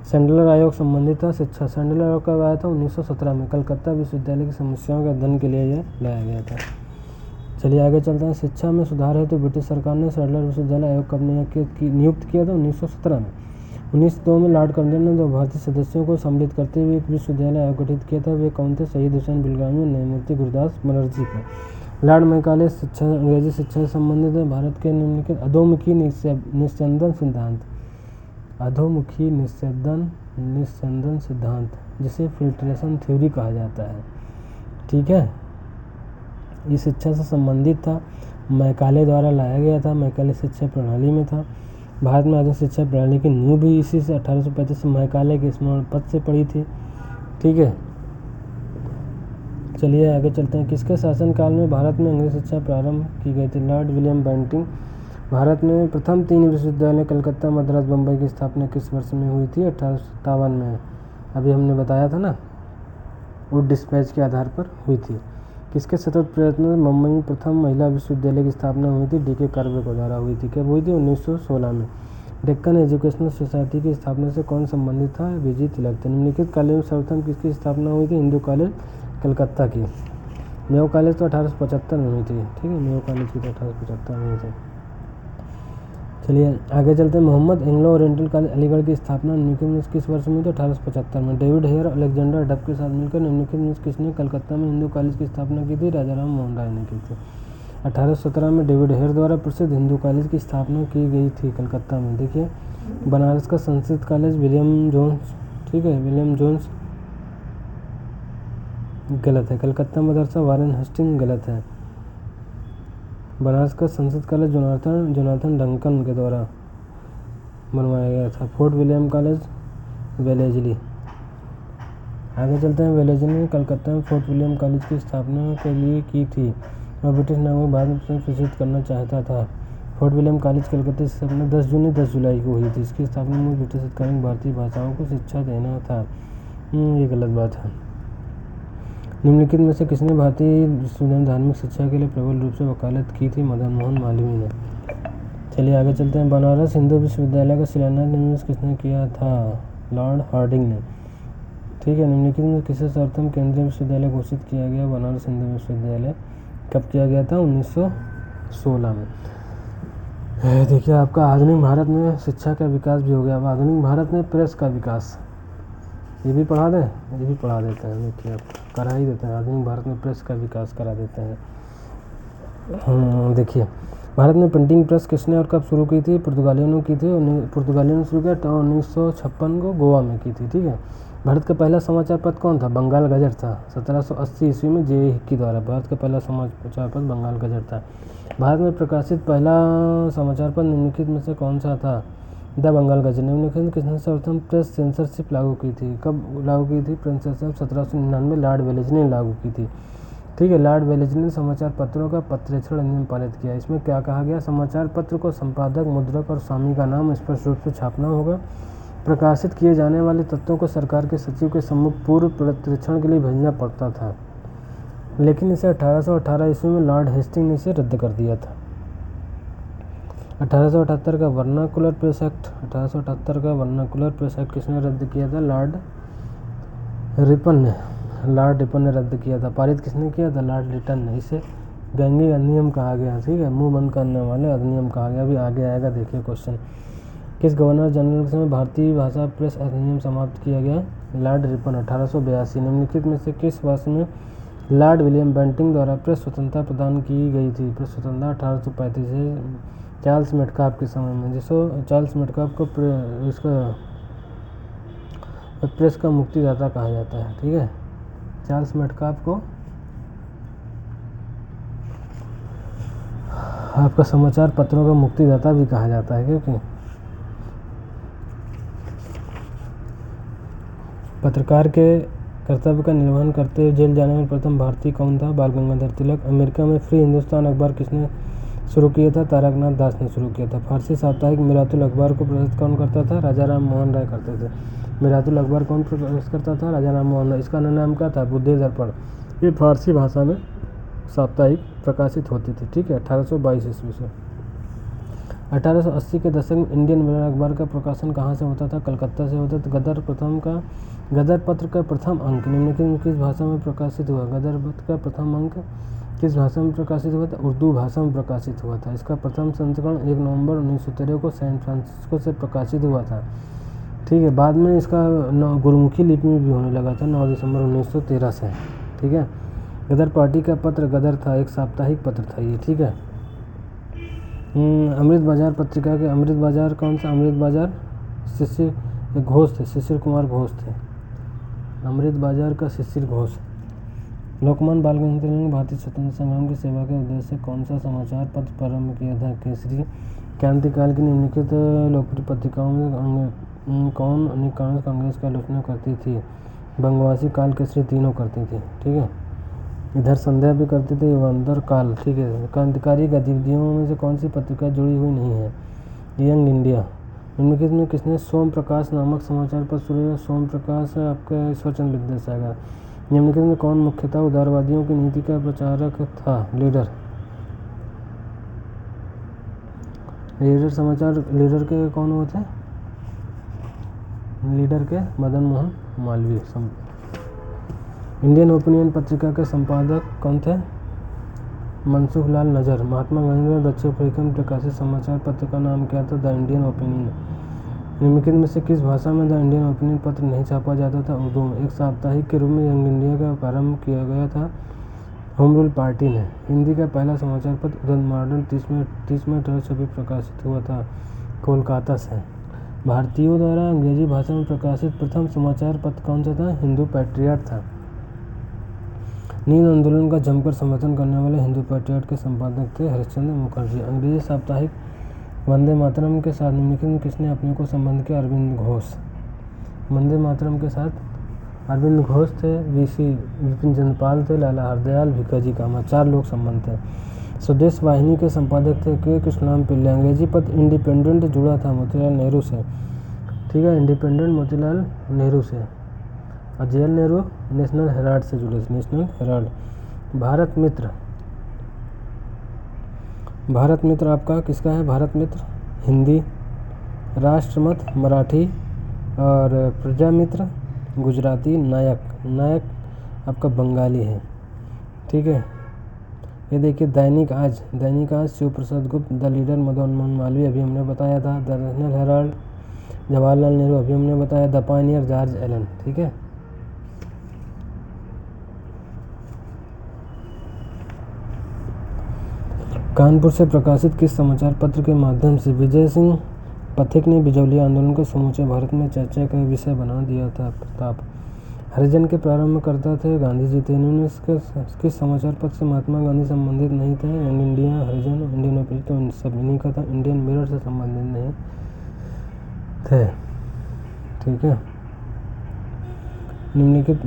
Speaker 1: सैंडलर आयोग संबंधित था शिक्षा। सैंडलर आयोग कब आया था? 1917 में। कलकत्ता विश्वविद्यालय की समस्याओं के अध्ययन के लिए यह लाया गया था। चलिए आगे चलते हैं। शिक्षा में सुधार है तो ब्रिटिश सरकार ने सैंडलर विश्वविद्यालय आयोग कब नियुक्त किया था? 1917 में। 1902 में लॉर्ड कर्जन ने 2 भारतीय सदस्यों को सम्मिलित करते हुए एक विश्वविद्यालय आयोग गठित किया था। वे कौन थे? शहीद हुसैन बिलगामी और न्यायमूर्ति गुरदास बनर्जी थे। लॉर्ड मैकाले शिक्षा, अंग्रेजी शिक्षा से संबंधित है। भारत के निम्नलिखित अधोमुखी निस्यंदन सिद्धांत जिसे फिल्ट्रेशन थ्योरी कहा जाता है। ठीक है, ये शिक्षा से संबंधित था, मैकाले द्वारा लाया गया था, मैकाले शिक्षा प्रणाली में था। भारत में आधुनिक शिक्षा प्रणाली की नींव भी इसी से 1835 से मैकाले के स्मरण पत्र से पड़ी थी। ठीक है, चलिए आगे चलते हैं। किसके शासनकाल में भारत में अंग्रेजी शिक्षा प्रारंभ की गई थी? Lord William Bentinck. भारत में प्रथम 3 विश्वविद्यालय कलकत्ता, मद्रास, बम्बई की स्थापना किस वर्ष में हुई थी? 1857 में। अभी हमने बताया था ना, वुड डिस्पैच के आधार पर हुई थी। किसके सतत प्रयत्नों से मुंबई में प्रथम महिला विश्वविद्यालय की स्थापना हुई थी? D.K. कर्वे के द्वारा हुई थी। कब हुई थी? 1916 में। डेक्कन एजुकेशनल सोसाइटी की स्थापना से कौन संबंधित था? VG तिलक थे। निम्नलिखित कॉलेज में सर्वप्रथम किसकी स्थापना हुई थी? हिंदू कॉलेज कलकत्ता की। मेयो कॉलेज तो 1875 में हुई थी, ठीक है, मेयो कॉलेज की तो 1875 में हुई थी। चलिए आगे चलते हैं। Mohammad Anglo Oriental College Aligarh की स्थापना निम्नलिखित में किस वर्ष में हुई? तो 1875 में। डेविड हेयर और अलेक्जेंडर डफ के साथ मिलकर निम्नलिखित में किसने कलकत्ता में हिंदू कॉलेज की स्थापना की थी? राजा राम मोहन राय ने की थी। 1817 में डेविड हेयर द्वारा प्रसिद्ध हिंदू कॉलेज की स्थापना की गई थी कलकत्ता में। देखिए बनारस का संस्कृत कॉलेज विलियम जोन्स, ठीक है, विलियम जोन्स गलत है। कलकत्ता मदरसा वारेन हेस्टिंग गलत है। बनारस का संस्कृत कॉलेज जोनाथन डंकन के द्वारा बनवाया गया था। Fort William college Wellesley. आगे चलते हैं। वेलेजली ने कलकत्ता में फोर्ट विलियम कॉलेज की स्थापना के लिए की थी और ब्रिटिश नागरिक भारत में प्रसिद्ध करना चाहता था। फोर्ट विलियम कॉलेज कलकत्ता की स्थापना 10 जून 10 जुलाई को हुई थी। इसकी स्थापना में ब्रिटिश अधिकारी भारतीय भाषाओं को शिक्षा देना था। ये गलत बात है। निम्नलिखित में से किसने भारतीय विश्वविद्यालय धार्मिक शिक्षा के लिए प्रबल रूप से वकालत की थी? मदन मोहन मालवीय ने। चलिए आगे चलते हैं। बनारस हिंदू विश्वविद्यालय का शिलान्यास निम्नलिखित किसने किया था? लॉर्ड हार्डिंग ने, ठीक है। निम्नलिखित में किसे सर्वप्रथम केंद्रीय विश्वविद्यालय घोषित किया गया? बनारस हिंदू विश्वविद्यालय कब किया गया था? 1916 में। देखिए आपका आधुनिक भारत में शिक्षा का विकास भी हो गया। अब आधुनिक भारत में प्रेस का विकास, ये भी पढ़ा दें, ये भी पढ़ा देते हैं। देखिए आप करा ही देते हैं। आधुनिक भारत में प्रेस का विकास करा देते हैं। देखिए भारत में प्रिंटिंग प्रेस किसने और कब शुरू की थी? पुर्तगालियों ने की थी। पुर्तगालियों ने शुरू किया तो 1956 को गोवा में की थी, ठीक है। भारत का पहला समाचार पत्र कौन था? बंगाल गजट था। 1780 ईस्वी में जे हिक्की द्वारा भारत का पहला समाचार पत्र बंगाल गजट था। भारत में प्रकाशित पहला समाचार पत्र निम्नलिखित में से कौन सा था? The Bengal Gazette. निम्नलिखित में किसने सर्वप्रथम प्रेस सेंसरशिप लागू की थी? कब लागू की थी? प्रेस सेंसरशिप 1799 लॉर्ड वेलेस्ली ने लागू की थी, ठीक है। लॉर्ड वेलेस्ली ने समाचार पत्रों का पत्रेक्षण नियम पारित किया। इसमें क्या कहा गया? समाचार पत्र को संपादक, मुद्रक और स्वामी का नाम स्पष्ट रूप से छापना होगा। प्रकाशित किए जाने वाले तत्वों को सरकार के सचिव के सम्मुख पूर्व परीक्षण के लिए भेजना पड़ता था, लेकिन इसे 1818 ईस्वी में लॉर्ड हेस्टिंग ने इसे रद्द कर दिया था। 1878 का वर्नाकुलर प्रेस एक्ट, 1878 का वर्नाकुलर प्रेस एक्ट किसने रद्द किया था? लॉर्ड रिपन ने, लॉर्ड रिपन ने रद्द किया था। पारित किसने किया था? लॉर्ड लिटन ने। इसे व्यंग्य अधिनियम कहा गया, ठीक है, मुंह बंद करने वाले अधिनियम कहा गया। अभी आगे आएगा, देखिए क्वेश्चन। किस गवर्नर जनरल के समय भारतीय भाषा प्रेस अधिनियम समाप्त किया गया? Lord Ripon, 1882। निम्नलिखित में से किस वर्ष में लॉर्ड विलियम बेंटिंक द्वारा प्रेस स्वतंत्रता प्रदान की गई थी? प्रेस स्वतंत्रता 1835 से चार्ल्स मेटकाफ के समय में, जिसको चार्ल्स मेटकाफ को इसका प्रेस का मुक्तिदाता कहा जाता है, ठीक है। चार्ल्स मेटकाफ को आपका समाचार पत्रों का मुक्तिदाता भी कहा जाता है, क्योंकि पत्रकार के कर्तव्य का निर्वहन करते हुए जेल जाने वाले प्रथम भारतीय कौन था? बाल गंगाधर तिलक। अमेरिका में फ्री हिंदुस्तान अखबार किसने शुरू किया था? तारकनाथ दास ने शुरू किया था। फारसी साप्ताहिक मिरातुल अखबार को प्रकाशित कौन करता था? राजा राम मोहन राय करते थे। मिरातुल अखबार कौन प्रकाशित करता था? राजा राम मोहन राय। इसका नाम क्या था? बुद्धे दर्पण। ये फारसी भाषा में साप्ताहिक प्रकाशित होती थी, ठीक है, 1822 ईस्वी से। 1880 के दशक में इंडियन मिरर अखबार का प्रकाशन कहाँ से होता था? कलकत्ता से होता था। गदर पत्र का प्रथम अंक निम्नलिखित में किस भाषा में प्रकाशित हुआ? गदर पत्र का प्रथम अंक किस भाषा में प्रकाशित हुआ था? उर्दू भाषा में प्रकाशित हुआ था। इसका प्रथम संस्करण 1 नवंबर 1913 को सैन फ्रांसिस्को से प्रकाशित हुआ था, ठीक है। बाद में इसका गुरुमुखी लिपि में भी होने लगा था 9 दिसंबर 1913 से, ठीक है। गदर पार्टी का पत्र गदर था, एक साप्ताहिक पत्र था ये, ठीक है। अमृत बाजार पत्रिका के अमृत बाजार कौन सा? अमृत बाजार शिशिर घोष थे, शिशिर कुमार घोष थे। अमृत बाजार का शिशिर घोष। लोकमान्य बाल गंगाधर तिलक ने भारतीय स्वतंत्रता संग्राम की सेवा के उद्देश्य से कौन सा समाचार पत्र प्रारंभ किया था? केसरी। क्रांतिकाल की निम्नलिखित लोकप्रिय पत्रिकाओं में कौन अनेक कारणों से कांग्रेस की आलोचना करती थी? बंगवासी, काल, केसरी, तीनों करती थी, ठीक है। इधर संध्या भी करती थी, युगांतर, काल, ठीक है। क्रांतिकारी गतिविधियों में से कौन सी पत्रिका जुड़ी हुई नहीं है? Young India. निम्नलिखित में किसने सोम प्रकाश नामक समाचार पत्र शुरू किया? सोम प्रकाश आपका ईश्वरचंद्र विद्यासागर। निम्नलिखित में कौन मुख्यतः उदारवादियों की नीति का प्रचारक था? लीडर। लीडर समाचार लीडर के कौन हुए थे? लीडर के मदन मोहन मालवीय। इंडियन ओपिनियन पत्रिका के संपादक कौन थे? मनसुख लाल नजर। महात्मा गांधी द्वारा दक्षिण अफ्रीका में प्रकाशित समाचार पत्र का नाम क्या था? The Indian opinion. निम्नलिखित में से किस भाषा में द इंडियन ओपिनियन पत्र नहीं छापा जाता था? उर्दू में। एक साप्ताहिक के रूप में यंग इंडिया का प्रारंभ किया गया था होम रूल पार्टी ने। हिंदी का पहला समाचार पत्र उदय मॉडर्न 30 मई 1826 प्रकाशित हुआ था कोलकाता से। भारतीयों द्वारा अंग्रेजी भाषा में प्रकाशित प्रथम समाचार पत्र कौन सा था? हिंदू पैट्रियट था। नील आंदोलन का जमकर समर्थन करने वाले हिंदू पैट्रियट के संपादक थे हरिश्चंद्र मुखर्जी। अंग्रेजी साप्ताहिक वंदे मातरम के साथ निम्नलिखित में किसने अपने को संबंध किया? अरविंद घोष। वंदे मातरम के साथ अरविंद घोष थे, वीसी विपिन चंद्रपाल थे, लाला हरदयाल, भिकाजी कामा, 4 लोग संबंध थे। स्वदेश वाहिनी के संपादक थे के कृष्णराम पिल्ले। अंग्रेजी पत्र इंडिपेंडेंट जुड़ा था मोतीलाल नेहरू से। ठीक है, इंडिपेंडेंट मोतीलाल नेहरू से। और जेएल नेहरू नेशनल हेराल्ड से जुड़े थे, नेशनल हेराल्ड। भारत मित्र, भारत मित्र आपका किसका है? भारत मित्र हिंदी। राष्ट्रमत मराठी और प्रजामित्र गुजराती। नायक, नायक आपका बंगाली है। ठीक है, ये देखिए दैनिक आज, दैनिक आज शिव प्रसाद गुप्त। द लीडर मदन मोहन मालवीय अभी हमने बताया था। The National Herald Jawaharlal Nehru अभी हमने बताया। The Pioneer George Allen. ठीक है, कानपुर से प्रकाशित किस समाचार पत्र के माध्यम से विजय सिंह पथिक ने बिजौलिया आंदोलन को समूचे भारत में चर्चा का विषय बना दिया था? प्रताप। हरिजन के प्रारंभकर्ता थे गांधी जी थे। इन्होंने किस समाचार पत्र से महात्मा गांधी संबंधित नहीं थे? यंग इंडिया, हरिजन, इंडियन ओपिनियन, तो सब इन्हीं का था। इंडियन मिरर से संबंधित नहीं थे। ठीक है, निम्नलिखित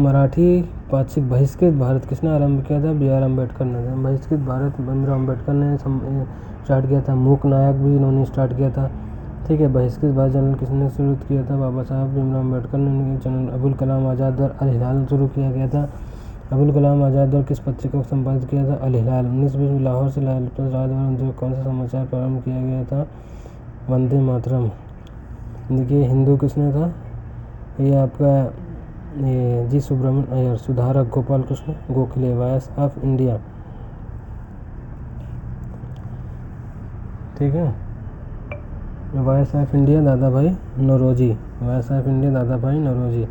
Speaker 1: मराठी पाक्षिक बहिष्कृत भारत किसने आरंभ किया था? बी.आर. अम्बेडकर ने। बहिष्कृत भारत भीमराव अम्बेडकर ने स्टार्ट किया था। मूक नायक भी इन्होंने स्टार्ट किया था। ठीक है, बहिष्कृत भारत जनरल किसने शुरू किया था? बाबा साहब भीमराव अम्बेडकर ने। जनरल अबुल कलाम आज़ाद द्वारा अल हिलाल शुरू किया गया था। अबुल कलाम आज़ाद द्वारा किस पत्रिका को संपादित किया था? अल हिलाल। 1920 में लाहौर से लाल प्रसाद द्वारा कौन सा समाचार प्रारंभ किया गया था? वंदे मातरम। देखिए हिंदू किसने था? ये आपका ये जी सुब्रमण्यम अय्यर। सुधारक Gopal Krishna Gokhale. Voice of India. ठीक है, वॉइस ऑफ इंडिया दादा भाई नौरोजी। वॉइस ऑफ इंडिया दादा भाई नौरोजी।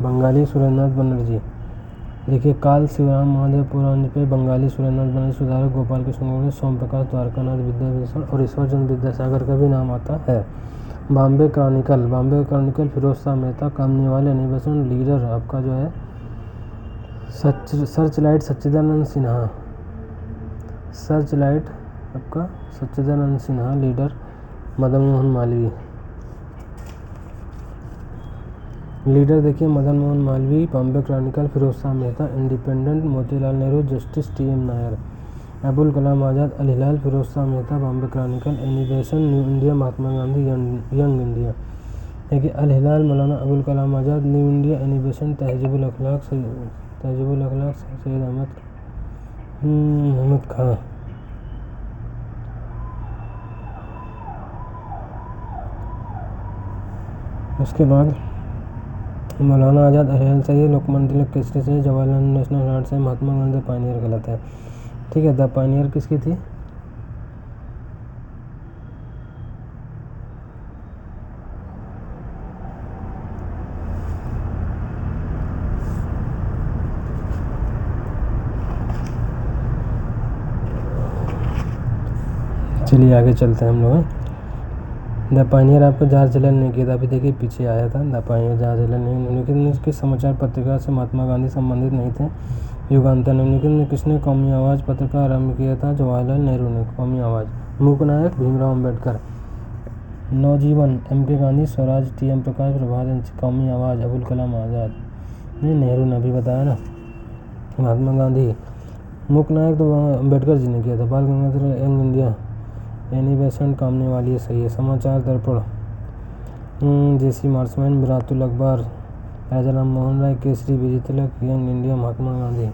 Speaker 1: बंगाली सुरेंद्रनाथ बनर्जी। देखिए काल शिवराम महादेव पुराण पे बंगाली सुरेंद्रनाथ बनर्जी। सुधारक गोपाल कृष्ण गोखले। सोम प्रकाश द्वारकानाथ विद्याभूषण और ईश्वरचंद्र विद्यासागर का भी नाम आता है। Bombay Chronicle, Bombay Chronicle Firoz Shah Mehta Commonweal एनिमेशन। लीडर आपका जो है सर्चलाइट सच्चिदानंद सिन्हा। सर्चलाइट आपका सच्चिदानंद सिन्हा। लीडर मदन मोहन मालवीय। लीडर देखिए Madan Mohan Malviya. Bombay Chronicle Firoz Shah Mehta. Independent Motilal Nehru. Justice T M. Nair. Abul Kalam Azad Al Hilal Firoz Shah Mehta. Bombay Chronicle. एनिमेशन New India Mahatma Gandhi Young India. देखिए Al Hilal Maulana Abul Kalam Azad. New India animation तहजीबुल अखलाक सैयद अहमद खां। उसके बाद मौलाना आज़ाद अल हिलाल से, लोकमान्य तिलक केसरी से, जवाहरलाल नेशनल हेराल्ड से, महात्मा गांधी द पायनियर गलत है। ठीक है, द पायनियर किसकी थी? चलिए आगे चलते हैं हम लोग। द पायनियर आपको जॉर्ज एलन ने किया था। अभी देखिए पीछे आया था द पायनियर जॉर्ज एलन ने। लेकिन इसके समाचार पत्रिका से महात्मा गांधी संबंधित नहीं थे। युगांतर ने। लेकिन किसने कौमी आवाज़ पत्र का आरंभ किया था? जवाहरलाल नेहरू ने। कौमी आवाज़। मूक नायक भीमराव अम्बेडकर। नवजीवन एम.के. गांधी। स्वराज टी.एम. प्रकाश। प्रभात कौमी आवाज़ अबुल कलाम आज़ाद। नहीं, नेहरू ने अभी बताया ना। महात्मा गांधी। मूक नायक तो अम्बेडकर जी ने किया था। बाल गंगाधर यंग इंडिया एनिमेशन कामने वाली है, सही है। समाचार दर्पण जेसी मार्समैन। मिरातुल अखबार राजा राम मोहन राय। केसरी विजय तिलक। Young India Mahatma Gandhi.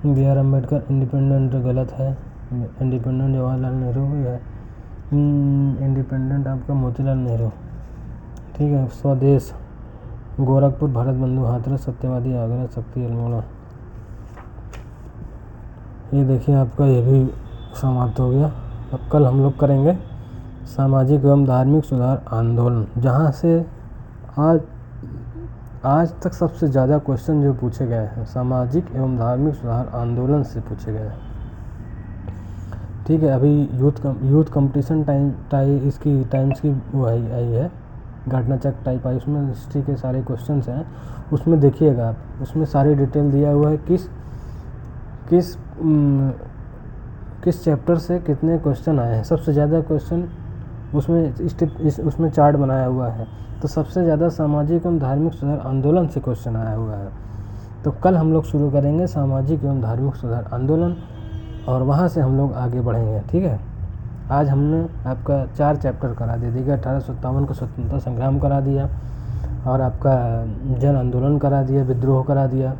Speaker 1: B R. Ambedkar. Independent गलत है। इंडिपेंडेंट जवाहरलाल नेहरू है। इंडिपेंडेंट आपका मोतीलाल नेहरू। ठीक है, स्वदेश गोरखपुर, भारत बंधु, हाथरस, सत्यवादी, आगरा, शक्ति, अल्मोड़ा। ये देखिए आपका ये भी समाप्त हो गया। अब कल हम लोग करेंगे सामाजिक एवं धार्मिक सुधार आंदोलन, जहाँ से आज तक सबसे ज़्यादा क्वेश्चन जो पूछे गए हैं सामाजिक एवं धार्मिक सुधार आंदोलन से पूछे गए हैं। ठीक है, अभी यूथ कंपटीशन इसकी टाइम्स की वो आई है, घटना चक्र टाइप आई, उसमें हिस्ट्री के सारे क्वेश्चंस हैं। उसमें देखिएगा आप, उसमें सारी डिटेल दिया हुआ है किस चैप्टर से कितने क्वेश्चन आए हैं। सबसे ज़्यादा क्वेश्चन उसमें चार्ट बनाया हुआ है, तो सबसे ज़्यादा सामाजिक एवं धार्मिक सुधार आंदोलन से क्वेश्चन आया हुआ है। तो कल हम लोग शुरू करेंगे सामाजिक एवं धार्मिक सुधार आंदोलन, और वहाँ से हम लोग आगे बढ़ेंगे। ठीक है, आज हमने आपका 4 चैप्टर करा दिया। देखिए 1857 को स्वतंत्रता संग्राम करा दिया, और आपका जन आंदोलन करा दिया, विद्रोह करा दिया,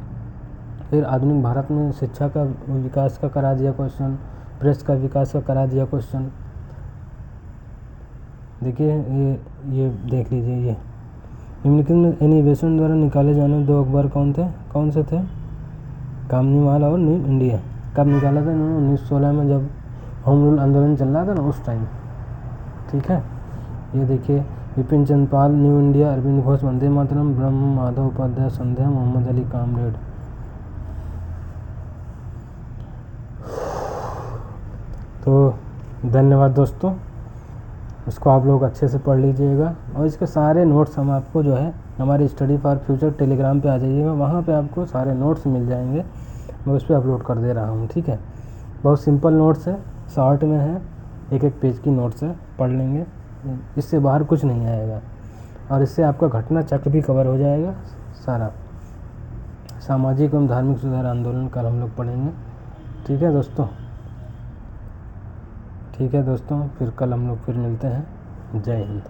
Speaker 1: फिर आधुनिक भारत में शिक्षा का विकास का करा दिया क्वेश्चन, प्रेस का विकास का करा दिया क्वेश्चन। देखिए ये देख लीजिए, ये निम्नलिखित में एनिवेशन द्वारा निकाले जाने 2 अखबार कौन से थे? कामनीवाला और न्यू इंडिया। कब निकाला था इन्होंने? 1916 में, जब होम रूल आंदोलन चल रहा था ना, उस टाइम। ठीक है, ये देखिए विपिन चंद्र पाल, न्यू इंडिया, अरविंद घोष, वंदे मातरम, ब्रह्म माधव उपाध्याय, संध्या, मोहम्मद अली कामरेड। तो धन्यवाद दोस्तों, इसको आप लोग अच्छे से पढ़ लीजिएगा, और इसके सारे नोट्स हम आपको जो है हमारे स्टडी फॉर फ्यूचर टेलीग्राम पे आ जाइएगा, वहाँ पे आपको सारे नोट्स मिल जाएंगे। मैं उस पर अपलोड कर दे रहा हूँ। ठीक है, बहुत सिंपल नोट्स है, शॉर्ट में है, एक पेज की नोट्स है, पढ़ लेंगे, इससे बाहर कुछ नहीं आएगा, और इससे आपका घटना चक्र भी कवर हो जाएगा सारा। सामाजिक एवं धार्मिक सुधार आंदोलन कल हम लोग पढ़ेंगे। ठीक है दोस्तों, फिर कल हम लोग फिर मिलते हैं। जय हिंद।